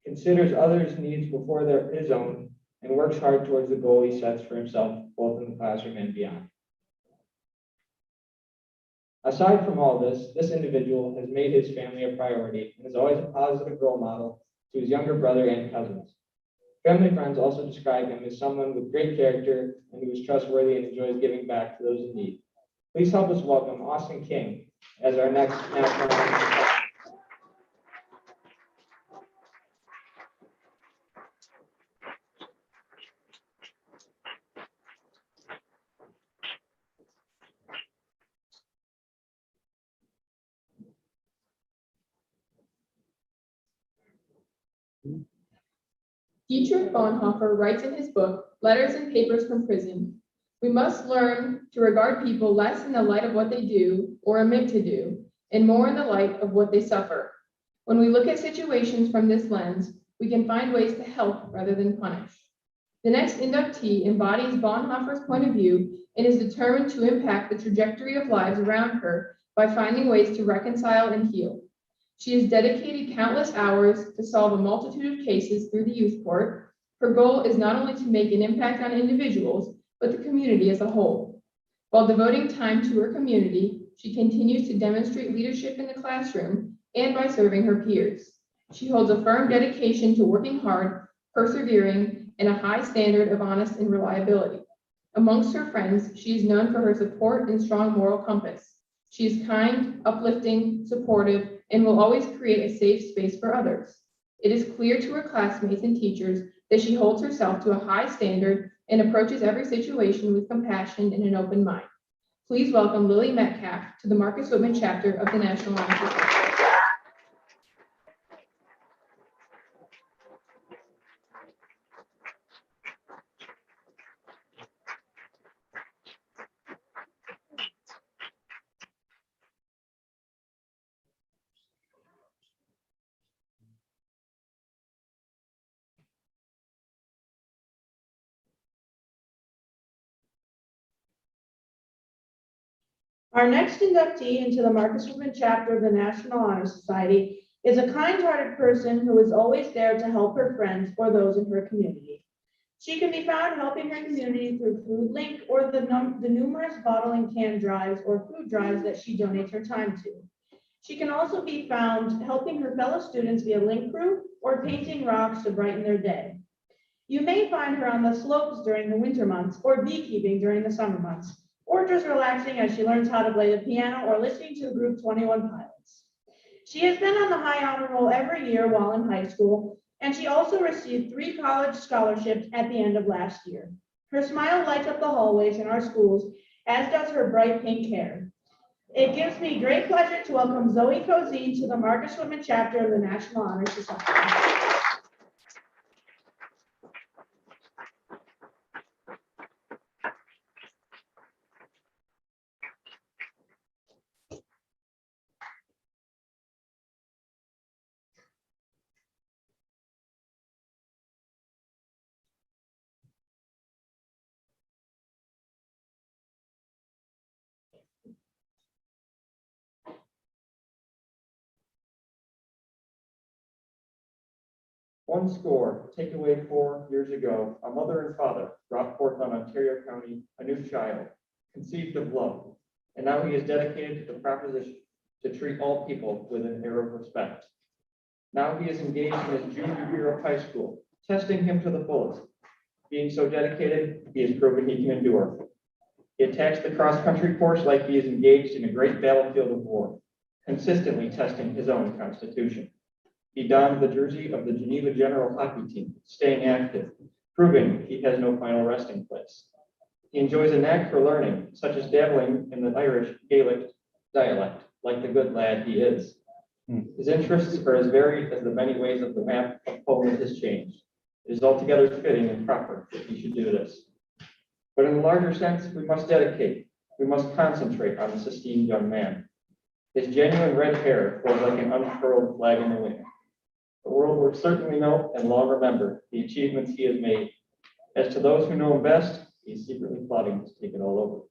considers others' needs before his own, and works hard towards the goal he sets for himself, both in the classroom and beyond. Aside from all this individual has made his family a priority and is always a positive role model to his younger brother and cousins. Family friends also describe him as someone with great character and who is trustworthy and enjoys giving back to those in need. Please help us welcome Austin King as our next national honor. Dietrich Bonhoeffer writes in his book, Letters and Papers from Prison, we must learn to regard people less in the light of what they do or omit to do, and more in the light of what they suffer. When we look at situations from this lens, we can find ways to help rather than punish. The next inductee embodies Bonhoeffer's point of view and is determined to impact the trajectory of lives around her by finding ways to reconcile and heal. She has dedicated countless hours to solve a multitude of cases through the youth court. Her goal is not only to make an impact on individuals, but the community as a whole. While devoting time to her community, she continues to demonstrate leadership in the classroom and by serving her peers. She holds a firm dedication to working hard, persevering, and a high standard of honesty and reliability. Amongst her friends, she is known for her support and strong moral compass. She is kind, uplifting, supportive, and will always create a safe space for others. It is clear to her classmates and teachers that she holds herself to a high standard and approaches every situation with compassion and an open mind. Please welcome Lily Metcalf to the Marcus Whitman chapter of the National Honor Society. Our next inductee into the Marcus Whitman chapter of the National Honor Society is a kind-hearted person who is always there to help her friends or those in her community. She can be found helping her community through Food Link or the numerous bottle and can drives or food drives that she donates her time to. She can also be found helping her fellow students via Link Crew or painting rocks to brighten their day. You may find her on the slopes during the winter months or beekeeping during the summer months, or just relaxing as she learns how to play the piano or listening to the group 21 Pilots. She has been on the high honor roll every year while in high school, and she also received 3 college scholarships at the end of last year. Her smile lights up the hallways in our schools, as does her bright pink hair. It gives me great pleasure to welcome Zoe Cozine to the Marcus Whitman chapter of the National Honor Society. One score, take away 4 years ago, a mother and father brought forth on Ontario County a new child, conceived of love, and now he is dedicated to the proposition to treat all people with an air of respect. Now he is engaged in his junior year of high school, testing him to the fullest. Being so dedicated, he has proven he can endure. He attacks the cross-country course like he is engaged in a great battlefield of war, consistently testing his own constitution. He donned the jersey of the Geneva General hockey team, staying active, proving he has no final resting place. He enjoys a knack for learning, such as dabbling in the Irish Gaelic dialect, like the good lad he is. His interests are as varied as the many ways of the map of Poland has changed. It is altogether fitting and proper that he should do this. But in a larger sense, we must dedicate, we must concentrate on this esteemed young man. His genuine red hair flows like an unfurled flag in the wind. The world will certainly know and long remember the achievements he has made. As to those who know him best, he is secretly plotting to take it all over.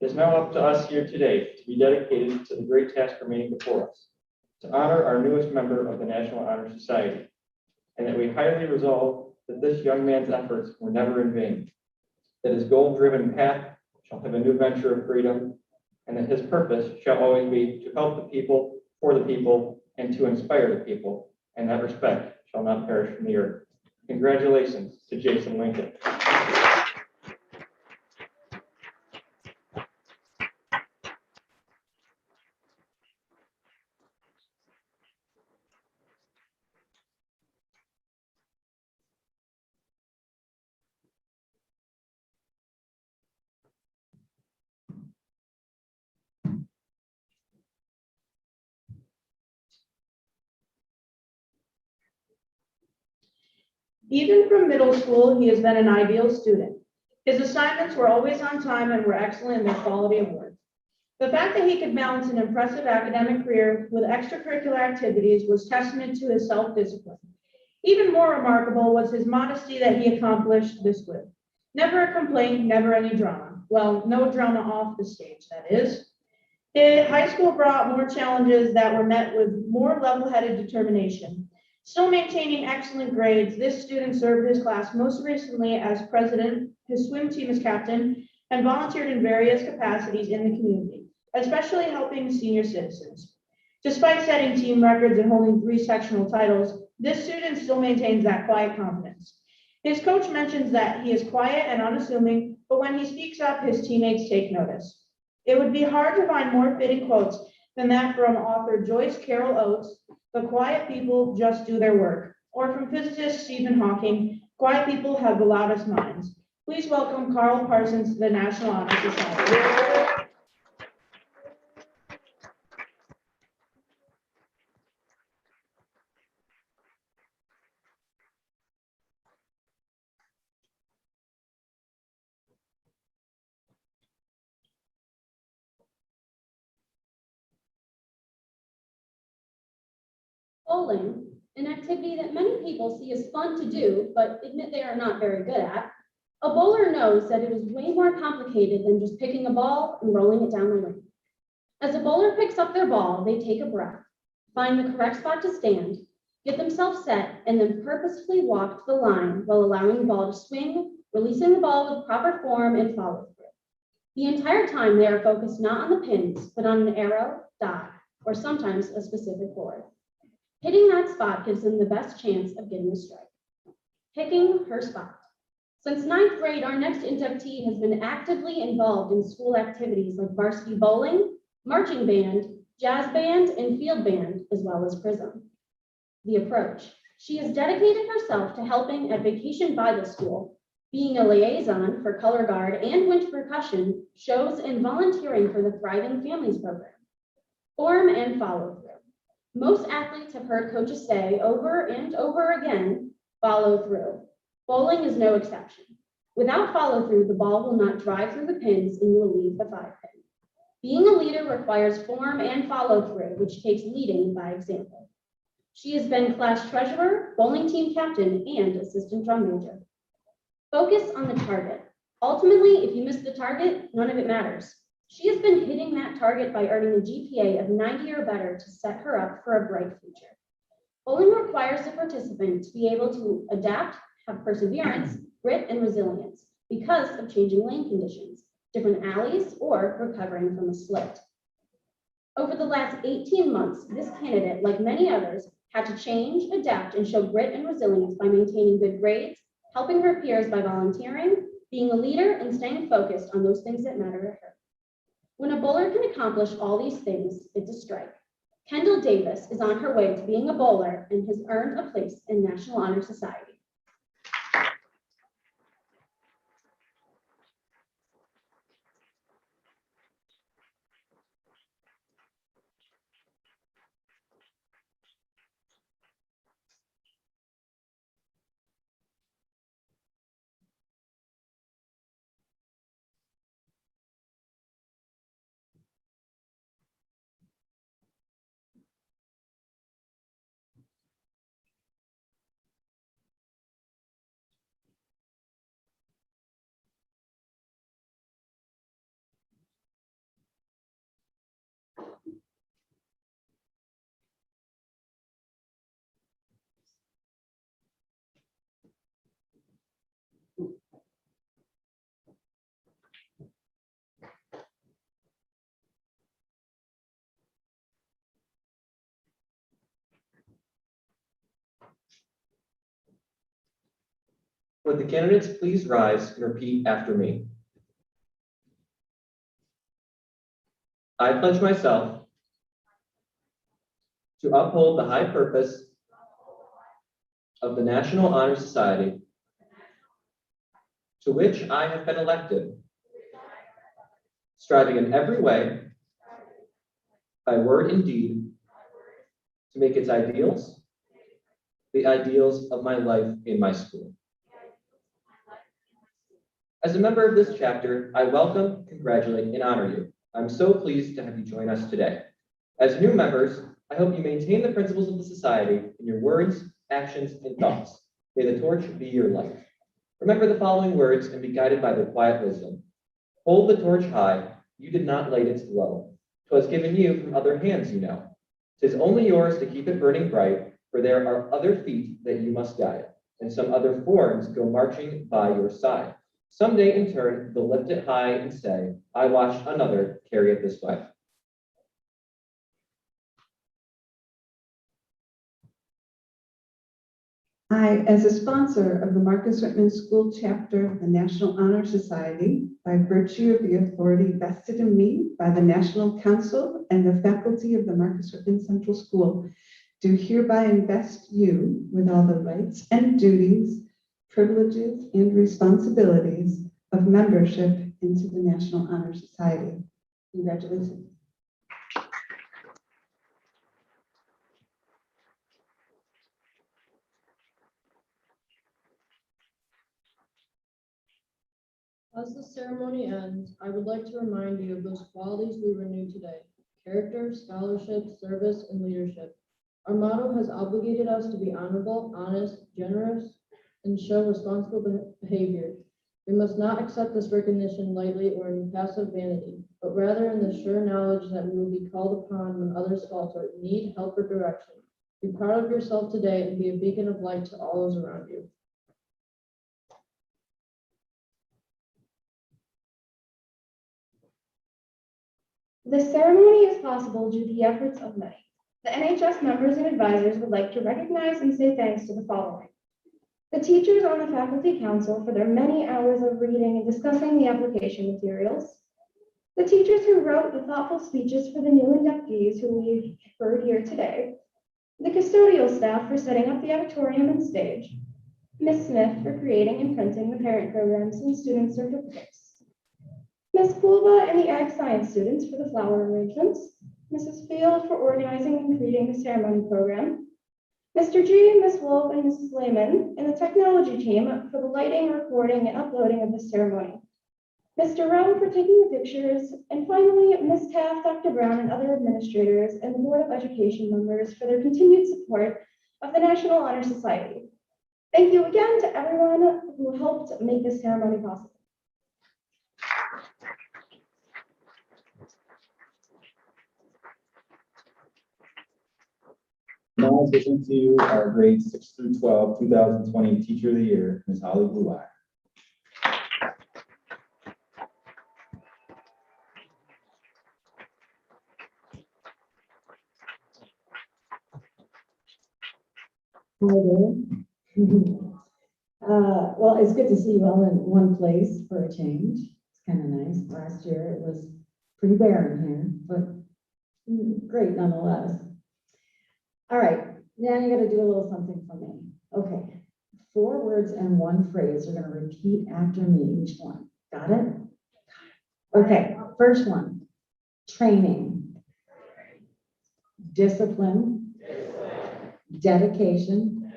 It is now up to us here today to be dedicated to the great task remaining before us, to honor our newest member of the National Honor Society, and that we highly resolve that this young man's efforts were never in vain, that his goal-driven path shall have a new venture of freedom, and that his purpose shall always be to help the people, for the people, and to inspire the people, and that respect shall not perish from the earth. Congratulations to Jason Lincoln. Even from middle school, he has been an ideal student. His assignments were always on time and were excellent in their quality of work. The fact that he could balance an impressive academic career with extracurricular activities was testament to his self-discipline. Even more remarkable was his modesty that he accomplished this with. Never a complaint, never any drama. Well, no drama off the stage, that is. High school brought more challenges that were met with more level-headed determination. Still maintaining excellent grades, this student served his class most recently as president, his swim team as captain, and volunteered in various capacities in the community, especially helping senior citizens. Despite setting team records and holding 3 sectional titles, this student still maintains that quiet confidence. His coach mentions that he is quiet and unassuming, but when he speaks up, his teammates take notice. It would be hard to find more fitting quotes than that from author Joyce Carol Oates, "The quiet people just do their work," or from physicist Stephen Hawking, "Quiet people have the loudest minds." Please welcome Carl Parsons to the National Honor Society. Bowling, an activity that many people see as fun to do, but admit they are not very good at. A bowler knows that it is way more complicated than just picking a ball and rolling it down the lane. As a bowler picks up their ball, they take a breath, find the correct spot to stand, get themselves set, and then purposefully walk to the line while allowing the ball to swing, releasing the ball with proper form and follow through. The entire time they are focused not on the pins, but on an arrow, dot, or sometimes a specific board. Hitting that spot gives them the best chance of getting a strike. picking her spot. Since ninth grade, our next inductee has been actively involved in school activities like varsity bowling, marching band, jazz band, and field band, as well as PRISM. The approach. She has dedicated herself to helping at Vacation Bible School, being a liaison for color guard and wind percussion, shows, and volunteering for the Thriving Families Program. Form and follow through. Most athletes have heard coaches say over and over again, follow through. Bowling is no exception. Without follow through, the ball will not drive through the pins and you will leave the 5-pin. Being a leader requires form and follow through, which takes leading by example. She has been class treasurer, bowling team captain, and assistant drum major. Focus on the target. Ultimately, if you miss the target, none of it matters. She has been hitting that target by earning a GPA of 90 or better to set her up for a bright future. Bowling requires the participant to be able to adapt, have perseverance, grit, and resilience because of changing lane conditions, different alleys, or recovering from a slip. Over the last 18 months, this candidate, like many others, had to change, adapt, and show grit and resilience by maintaining good grades, helping her peers by volunteering, being a leader, and staying focused on those things that matter to her. When a bowler can accomplish all these things, it's a strike. Kendall Davis is on her way to being a bowler and has earned a place in National Honor Society. Would the candidates please rise and repeat after me? I pledge myself to uphold the high purpose of the National Honor Society, to which I have been elected, striving in every way, by word and deed, to make its ideals the ideals of my life in my school. As a member of this chapter, I welcome, congratulate, and honor you. I'm so pleased to have you join us today. As new members, I hope you maintain the principles of the society in your words, actions, and thoughts. May the torch be your light. Remember the following words and be guided by their quiet wisdom. Hold the torch high, you did not light its glow. 'Twas given you from other hands, you know. 'Tis only yours to keep it burning bright, for there are other feet that you must guide, and some other forms go marching by your side. Someday in turn, they'll lift it high and say, I watched another carry it this way. I, as a sponsor of the Marcus Whitman School Chapter of the National Honor Society, by virtue of the authority vested in me by the National Council and the faculty of the Marcus Whitman Central School, do hereby invest you with all the rights and duties, privileges, and responsibilities of membership into the National Honor Society. Congratulations. As the ceremony ends, I would like to remind you of those qualities we renew today: character, scholarship, service, and leadership. Our motto has obligated us to be honorable, honest, generous, and show responsible behavior. We must not accept this recognition lightly or in passive vanity, but rather in the sure knowledge that we will be called upon when others falter, need help or direction. Be proud of yourself today and be a beacon of light to all those around you. This ceremony is possible due to the efforts of many. The NHS members and advisors would like to recognize and say thanks to the following: The teachers on the faculty council for their many hours of reading and discussing the application materials. The teachers who wrote the thoughtful speeches for the new inductees who we've heard here today. The custodial staff for setting up the auditorium and stage. Ms. Smith for creating and printing the parent programs and student certificates. Ms. Pulva and the Ag Science students for the flower arrangements. Mrs. Field for organizing and creating the ceremony program. Mr. G, Ms. Wolf, and Mrs. Lehman and the technology team for the lighting, recording, and uploading of the ceremony. Mr. Rowe for taking the pictures, and finally, Ms. Taft, Dr. Brown, and other administrators and the Board of Education members for their continued support of the National Honor Society. Thank you again to everyone who helped make this ceremony possible. Now, presenting to you our grades 6 through 12, 2020 Teacher of the Year, Ms. Holly Blue Eye. Well, it's good to see you all in one place for a change. It's kind of nice. Last year it was pretty barren here, but great nonetheless. All right, now you got to do a little something for me. Okay, 4 words and 1 phrase. You're going to repeat after me each one. Got it? Okay, first one, training, discipline, dedication,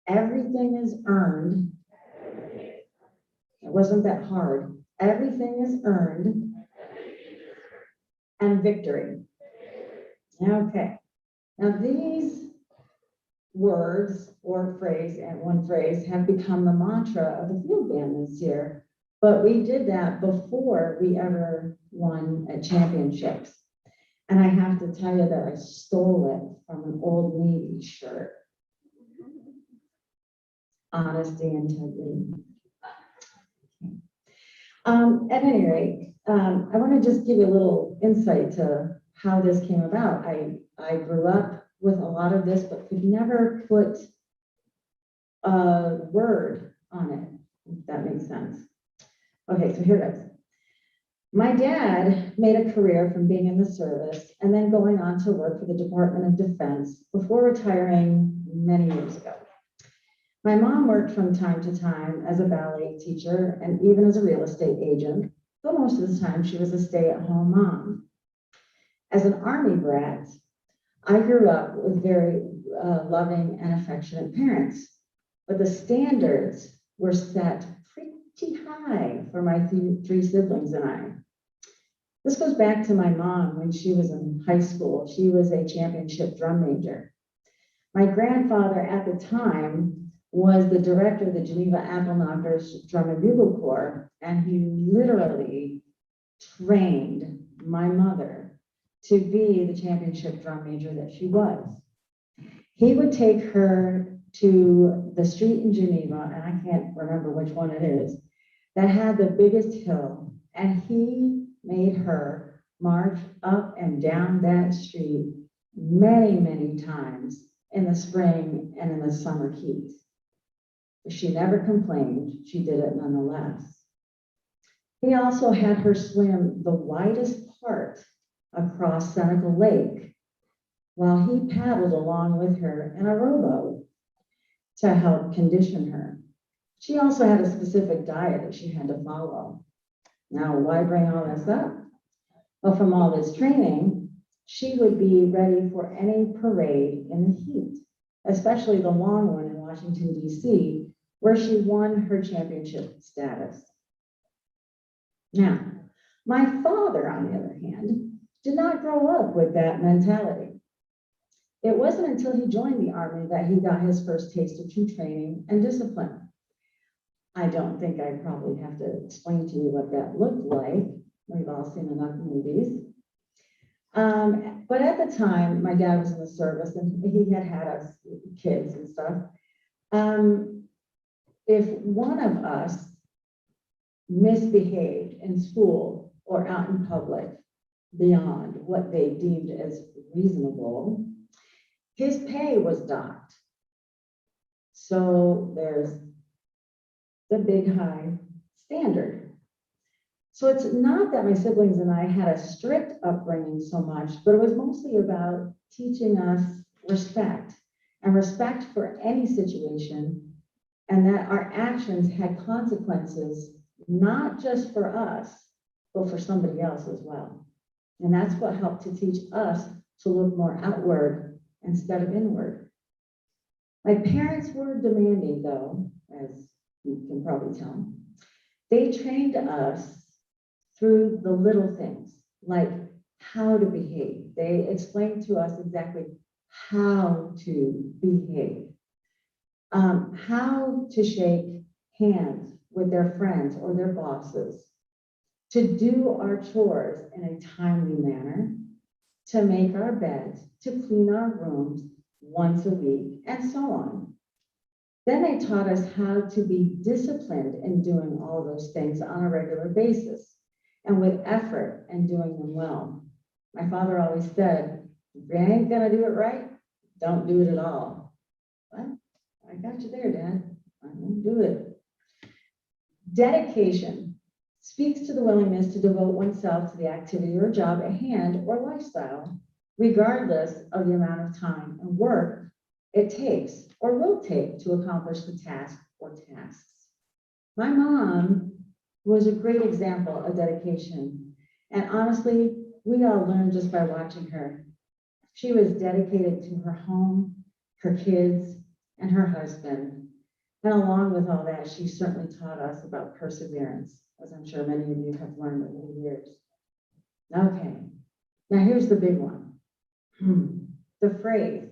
everything is earned. It wasn't that hard. Everything is earned, and victory. Okay, now these words or phrase and 1 phrase have become the mantra of the field band this year, but we did that before we ever won at championships. And I have to tell you that I stole it from an Old Navy shirt. Honesty, integrity. At any rate, I want to just give you a little insight to how this came about. I grew up with a lot of this, but could never put a word on it, if that makes sense. Okay, so here it goes. My dad made a career from being in the service and then going on to work for the Department of Defense before retiring many years ago. My mom worked from time to time as a ballet teacher and even as a real estate agent, but most of the time she was a stay-at-home mom. As an Army brat, I grew up with very loving and affectionate parents, but the standards were set pretty high for my 3 siblings and I. This goes back to my mom when she was in high school. She was a championship drum major. My grandfather at the time was the director of the Geneva Apple Knockers Drum and Bugle Corps, and he literally trained my mother to be the championship drum major that she was. He would take her to the street in Geneva, and I can't remember which one it is, that had the biggest hill, and he made her march up and down that street many, many times in the spring and in the summer heat. She never complained. She did it nonetheless. He also had her swim the widest part across Seneca Lake while he paddled along with her in a rowboat to help condition her. She also had a specific diet that she had to follow. Now, why bring all this up? Well, from all this training, she would be ready for any parade in the heat, especially the long one in Washington, D.C., where she won her championship status. Now, my father, on the other hand, did not grow up with that mentality. It wasn't until he joined the Army that he got his first taste of true training and discipline. I don't think I probably have to explain to you what that looked like. We've all seen enough movies. But at the time, my dad was in the service and he had us kids and stuff. If one of us misbehaved in school or out in public beyond what they deemed as reasonable, his pay was docked. So there's the big high standard. So it's not that my siblings and I had a strict upbringing so much, but it was mostly about teaching us respect and respect for any situation, and that our actions had consequences, not just for us, but for somebody else as well. And that's what helped to teach us to look more outward instead of inward. My parents were demanding, though, as you can probably tell. They trained us through the little things, like how to behave. They explained to us exactly how to behave, how to shake hands with their friends or their bosses, to do our chores in a timely manner, to make our beds, to clean our rooms once a week, and so on. Then they taught us how to be disciplined in doing all those things on a regular basis and with effort and doing them well. My father always said, if you ain't gonna do it right, don't do it at all. Well, I got you there, Dad. I won't do it. Dedication speaks to the willingness to devote oneself to the activity or job at hand or lifestyle, regardless of the amount of time and work it takes or will take to accomplish the task or tasks. My mom was a great example of dedication. And honestly, we all learned just by watching her. She was dedicated to her home, her kids, and her husband. And along with all that, she certainly taught us about perseverance, as I'm sure many of you have learned over the years. Okay, now here's the big one. The phrase,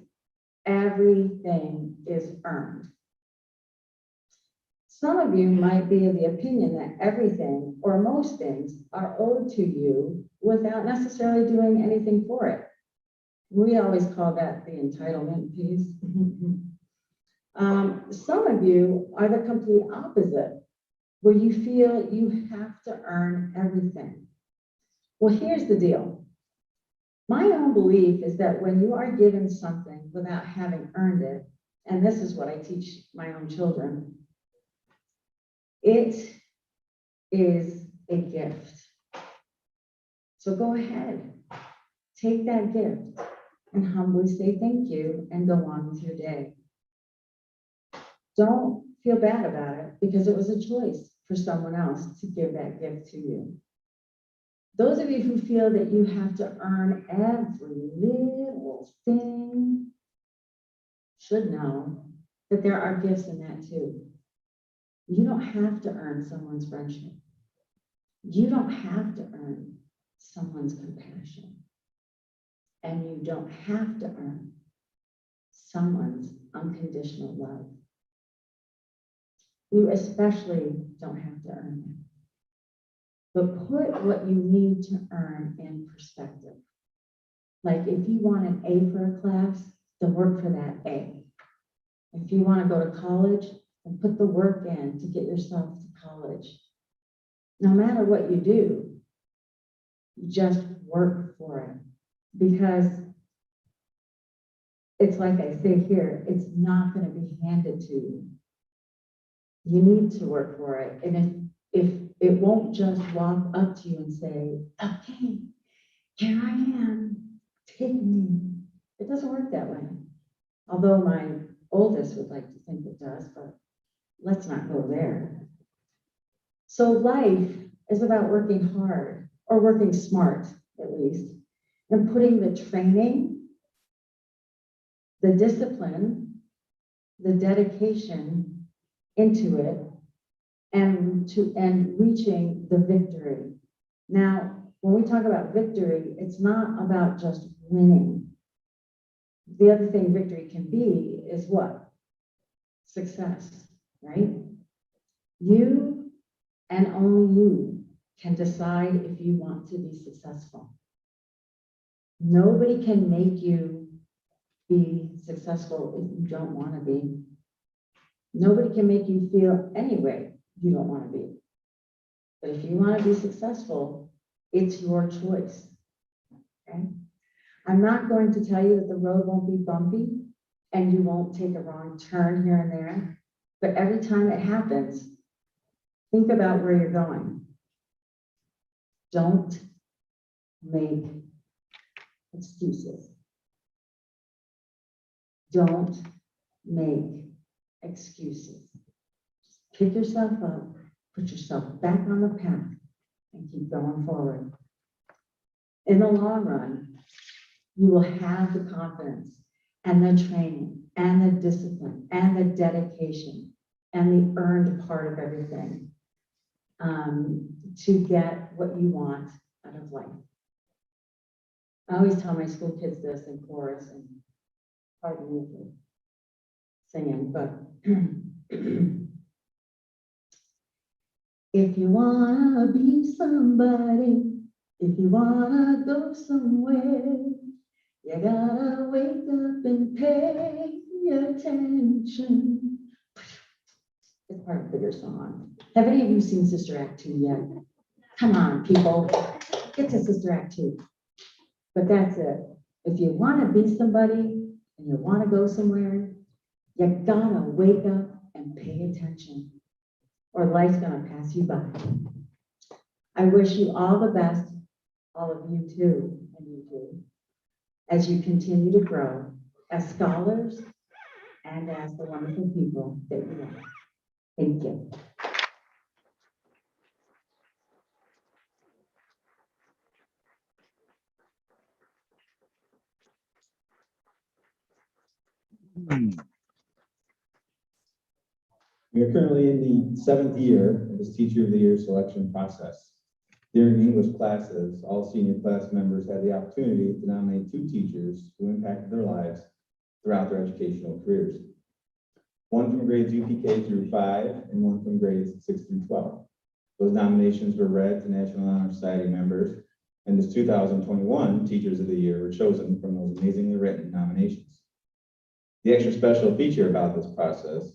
everything is earned. Some of you might be of the opinion that everything or most things are owed to you without necessarily doing anything for it. We always call that the entitlement piece. Some of you are the complete opposite, where you feel you have to earn everything. Well, here's the deal. My own belief is that when you are given something without having earned it, and this is what I teach my own children, it is a gift. So go ahead, take that gift and humbly say thank you and go on with your day. Don't feel bad about it because it was a choice for someone else to give that gift to you. Those of you who feel that you have to earn every little thing should know that there are gifts in that too. You don't have to earn someone's friendship. You don't have to earn someone's compassion. And you don't have to earn someone's unconditional love. You especially don't have to earn it. But put what you need to earn in perspective. Like if you want an A for a class, then work for that A. If you want to go to college, then put the work in to get yourself to college. No matter what you do, just work for it. Because it's like I say here, it's not going to be handed to you. You need to work for it. And if it won't just walk up to you and say, okay, here I am, take me. It doesn't work that way. Although my oldest would like to think it does, but let's not go there. So life is about working hard, or working smart at least, and putting the training, the discipline, the dedication into it, and reaching the victory. Now, when we talk about victory, it's not about just winning. The other thing victory can be is what? Success, right? You and only you can decide if you want to be successful. Nobody can make you be successful if you don't want to be. Nobody can make you feel any way you don't want to be. But if you want to be successful, it's your choice. Okay? I'm not going to tell you that the road won't be bumpy. and you won't take a wrong turn here and there. But every time it happens, think about where you're going. Don't make excuses. Don't make excuses. Just pick yourself up, put yourself back on the path, and keep going forward. In the long run, you will have the confidence and the training and the discipline and the dedication and the earned part of everything to get what you want out of life. I always tell my school kids this in chorus, and pardon me for singing, but if you wanna be somebody, if you wanna go somewhere, you gotta wake up and pay attention. It's part of a bigger song. Have any of you seen Sister Act 2 yet? Come on, people, get to Sister Act 2. But that's it. If you wanna be somebody and you wanna go somewhere, you gotta wake up and pay attention, or life's gonna pass you by. I wish you all the best, all of you too, and you too, as you continue to grow as scholars and as the wonderful people that you are. Thank you. We are currently in the 7th year of this Teacher of the Year selection process. During English classes, all senior class members had the opportunity to nominate 2 teachers who impacted their lives throughout their educational careers. One from grades UPK through 5 and one from grades 6 through 12. Those nominations were read to National Honor Society members, and this 2021 Teachers of the Year were chosen from those amazingly written nominations. The extra special feature about this process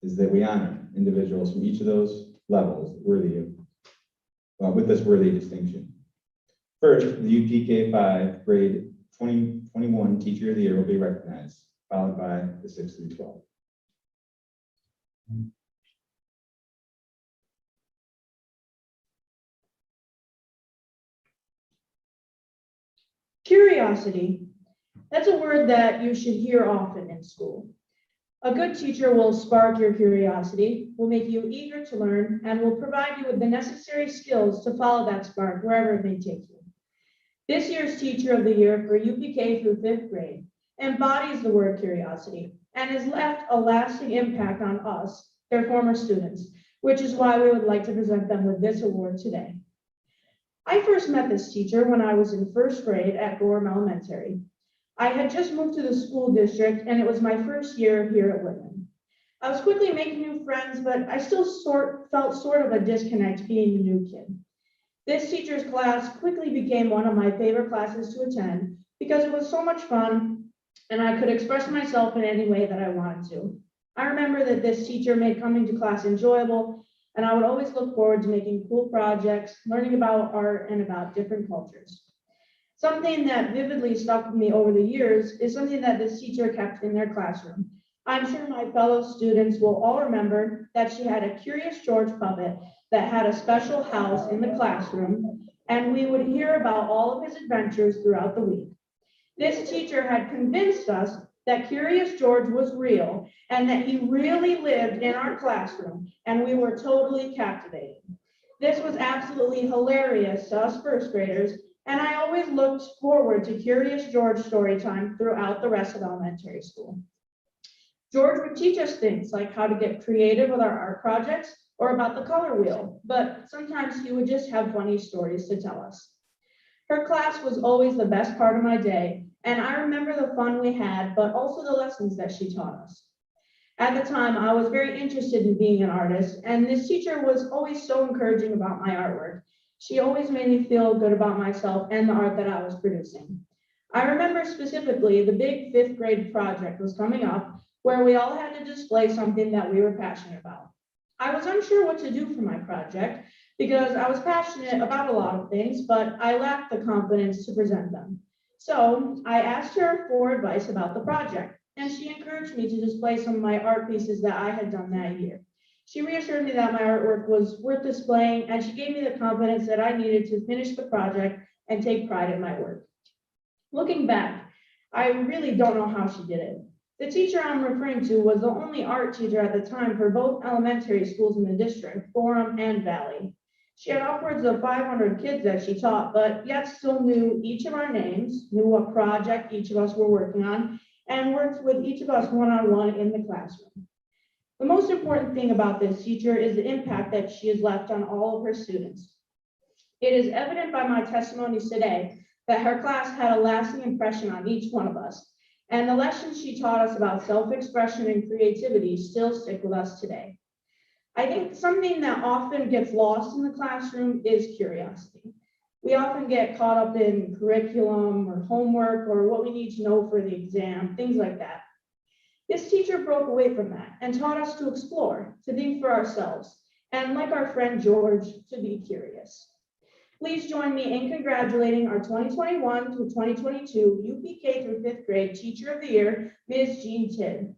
is that we honor individuals from each of those levels worthy of, with this worthy distinction. First, the UPK 5 grade 2021 Teacher of the Year will be recognized, followed by the 6 through 12. Curiosity. That's a word that you should hear often in school. A good teacher will spark your curiosity, will make you eager to learn, and will provide you with the necessary skills to follow that spark wherever it may take you. This year's Teacher of the Year for UPK through 5th grade embodies the word curiosity and has left a lasting impact on us, their former students, which is why we would like to present them with this award today. I first met this teacher when I was in 1st grade at Gorham Elementary. I had just moved to the school district, and it was my first year here at Whitman. I was quickly making new friends, but I still felt sort of a disconnect being a new kid. This teacher's class quickly became one of my favorite classes to attend because it was so much fun and I could express myself in any way that I wanted to. I remember that this teacher made coming to class enjoyable, and I would always look forward to making cool projects, learning about art and about different cultures. Something that vividly stuck with me over the years is something that this teacher kept in their classroom. I'm sure my fellow students will all remember that she had a Curious George puppet that had a special house in the classroom, and we would hear about all of his adventures throughout the week. This teacher had convinced us that Curious George was real and that he really lived in our classroom, and we were totally captivated. This was absolutely hilarious to us 1st graders, and I always looked forward to Curious George story time throughout the rest of elementary school. George would teach us things like how to get creative with our art projects or about the color wheel, but sometimes he would just have funny stories to tell us. Her class was always the best part of my day, and I remember the fun we had, but also the lessons that she taught us. At the time, I was very interested in being an artist, and this teacher was always so encouraging about my artwork. She always made me feel good about myself and the art that I was producing. I remember specifically the big 5th grade project was coming up where we all had to display something that we were passionate about. I was unsure what to do for my project because I was passionate about a lot of things, but I lacked the confidence to present them. So I asked her for advice about the project, and she encouraged me to display some of my art pieces that I had done that year. She reassured me that my artwork was worth displaying, and she gave me the confidence that I needed to finish the project and take pride in my work. Looking back, I really don't know how she did it. The teacher I'm referring to was the only art teacher at the time for both elementary schools in the district, Forum and Valley. She had upwards of 500 kids that she taught, but yet still knew each of our names, knew what project each of us were working on, and worked with each of us one-on-one in the classroom. The most important thing about this teacher is the impact that she has left on all of her students. It is evident by my testimonies today that her class had a lasting impression on each one of us, and the lessons she taught us about self-expression and creativity still stick with us today. I think something that often gets lost in the classroom is curiosity. We often get caught up in curriculum or homework or what we need to know for the exam, things like that. This teacher broke away from that and taught us to explore, to think for ourselves, and like our friend George, to be curious. Please join me in congratulating our 2021 to 2022 UPK through 5th grade Teacher of the Year, Ms. Jean Tidd.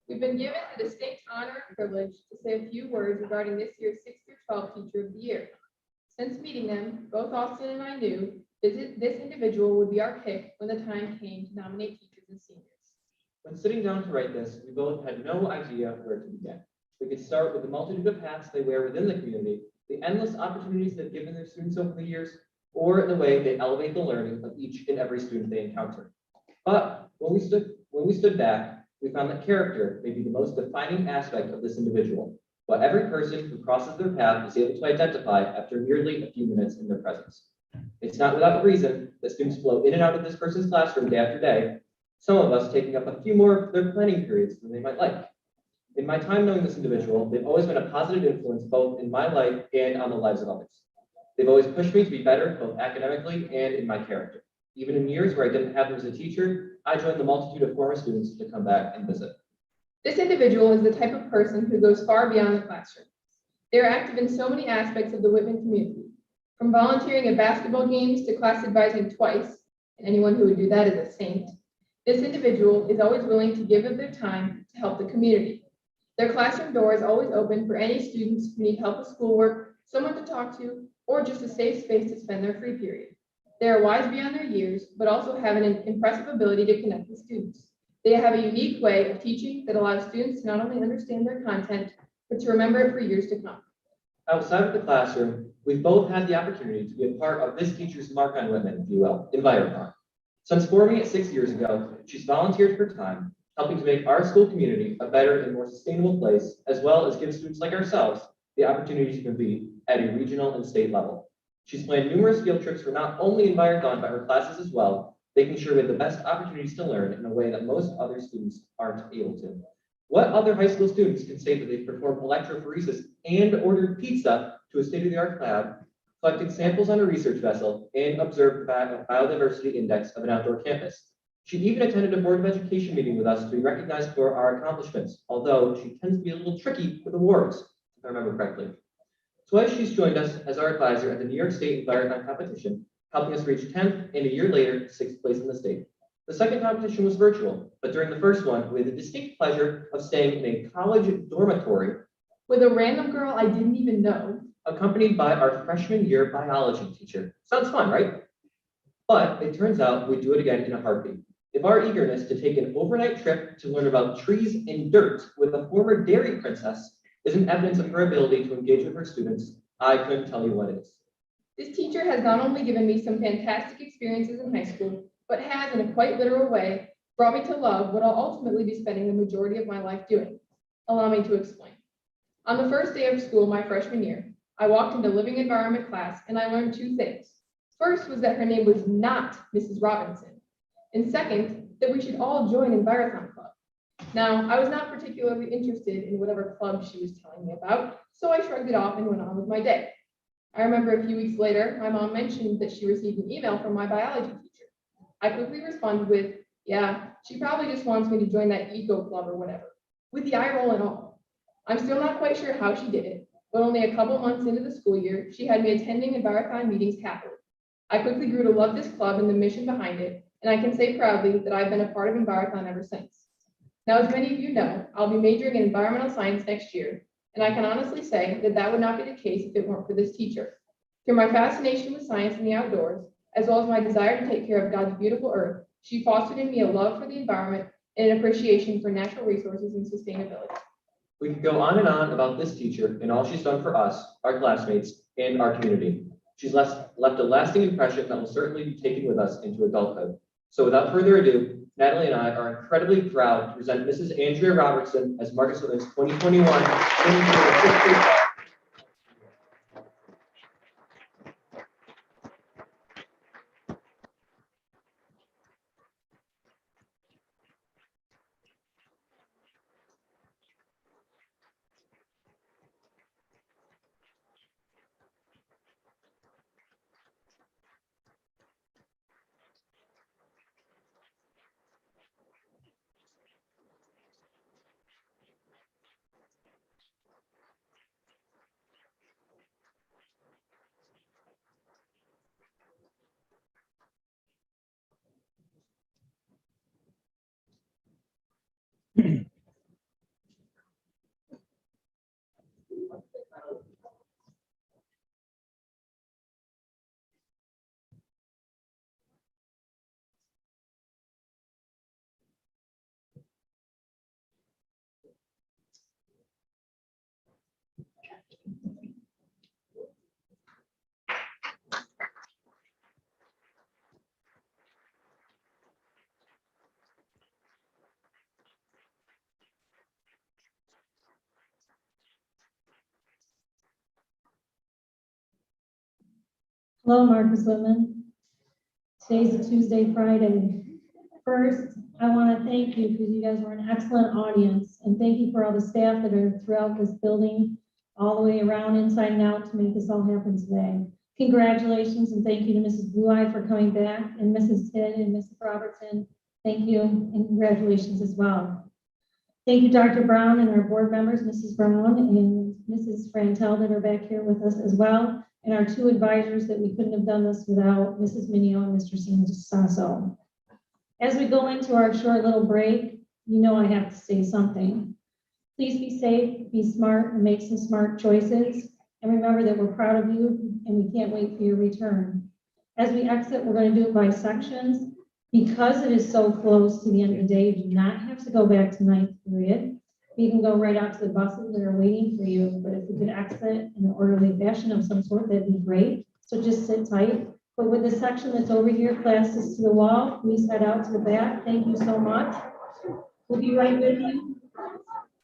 We've been given the distinct honor and privilege to say a few words regarding this year's 6 through 12 Teacher of the Year. Since meeting them, both Austin and I knew this individual would be our pick when the time came to nominate teachers and seniors. When sitting down to write this, we both had no idea where to begin. We could start with the multitude of hats they wear within the community, the endless opportunities they've given their students over the years, or the way they elevate the learning of each and every student they encounter. But when we stood back, we found that character may be the most defining aspect of this individual, what every person who crosses their path is able to identify after merely a few minutes in their presence. It's not without reason that students flow in and out of this person's classroom day after day, some of us taking up a few more of their planning periods than they might like. In my time knowing this individual, they've always been a positive influence both in my life and on the lives of others. They've always pushed me to be better, both academically and in my character. Even in years where I didn't have them as a teacher, I joined the multitude of former students to come back and visit. This individual is the type of person who goes far beyond the classroom. They are active in so many aspects of the Whitman community, from volunteering at basketball games to class advising twice, and anyone who would do that is a saint. This individual is always willing to give of their time to help the community. Their classroom door is always open for any students who need help with schoolwork, someone to talk to, or just a safe space to spend their free period. They are wise beyond their years, but also have an impressive ability to connect with students. They have a unique way of teaching that allows students to not only understand their content, but to remember it for years to come. Outside of the classroom, we've both had the opportunity to be a part of this teacher's mark on Whitman, if you will, Environment. Since forming it 6 years ago, she's volunteered her time, helping to make our school community a better and more sustainable place, as well as give students like ourselves the opportunity to compete at a regional and state level. She's planned numerous field trips for not only Environment, but her classes as well, making sure we have the best opportunities to learn in a way that most other students aren't able to. What other high school students can say that they've performed electrophoresis and ordered pizza to a state-of-the-art lab, collected samples on a research vessel, and observed the biodiversity index of an outdoor campus? She even attended a Board of Education meeting with us to be recognized for our accomplishments, although she tends to be a little tricky with awards, if I remember correctly. Twice she's joined us as our advisor at the New York State Environment competition, helping us reach 10th and a year later, 6th place in the state. The second competition was virtual, but during the first one, we had the distinct pleasure of staying in a college dormitory with a random girl I didn't even know. Accompanied by our freshman year biology teacher. Sounds fun, right? But it turns out we'd do it again in a heartbeat. If our eagerness to take an overnight trip to learn about trees and dirt with a former dairy princess isn't evidence of her ability to engage with her students, I couldn't tell you what is. This teacher has not only given me some fantastic experiences in high school, but has, in a quite literal way, brought me to love what I'll ultimately be spending the majority of my life doing. Allow me to explain. On the first day of school my freshman year, I walked into living environment class and I learned two things. First was that her name was not Mrs. Robinson. And second, that we should all join Envirothon Club. Now, I was not particularly interested in whatever club she was telling me about, so I shrugged it off and went on with my day. I remember a few weeks later, my mom mentioned that she received an email from my biology teacher. I quickly responded with, yeah, she probably just wants me to join that eco club or whatever, with the eye roll and all. I'm still not quite sure how she did it, but only a couple months into the school year, she had me attending Envirothon meetings happily. I quickly grew to love this club and the mission behind it, and I can say proudly that I've been a part of Envirothon ever since. Now, as many of you know, I'll be majoring in environmental science next year, and I can honestly say that that would not be the case if it weren't for this teacher. Through my fascination with science and the outdoors, as well as my desire to take care of God's beautiful earth, she fostered in me a love for the environment and an appreciation for natural resources and sustainability. We could go on and on about this teacher and all she's done for us, our classmates, and our community. She's left a lasting impression that will certainly be taken with us into adulthood. So without further ado, Natalie and I are incredibly proud to present Mrs. Andrea Robertson as Marcus Whitman's 2021 Hello, Marcus Whitman. Today's a Tuesday, Friday. First, I want to thank you because you guys were an excellent audience, and thank you for all the staff that are throughout this building, all the way around, inside and out, to make this all happen today. Congratulations, and thank you to Mrs. Blue Eye for coming back, and Mrs. Tidd and Mrs. Robertson. Thank you, and congratulations as well. Thank you, Dr. Brown, and our board members, Mrs. Brown and Mrs. Frantel, that are back here with us as well, and our two advisors that we couldn't have done this without, Mrs. Minio and Mr. Sasso. As we go into our short little break, you know I have to say something. Please be safe, be smart, and make some smart choices. And remember that we're proud of you, and we can't wait for your return. As we exit, we're going to do it by sections. Because it is so close to the end of the day, you do not have to go back to ninth period. You can go right out to the buses that are waiting for you, but if you could exit in an orderly fashion of some sort, that'd be great. So just sit tight. But with the section that's over here, classes to the wall, please head out to the back. Thank you so much. We'll be right with you.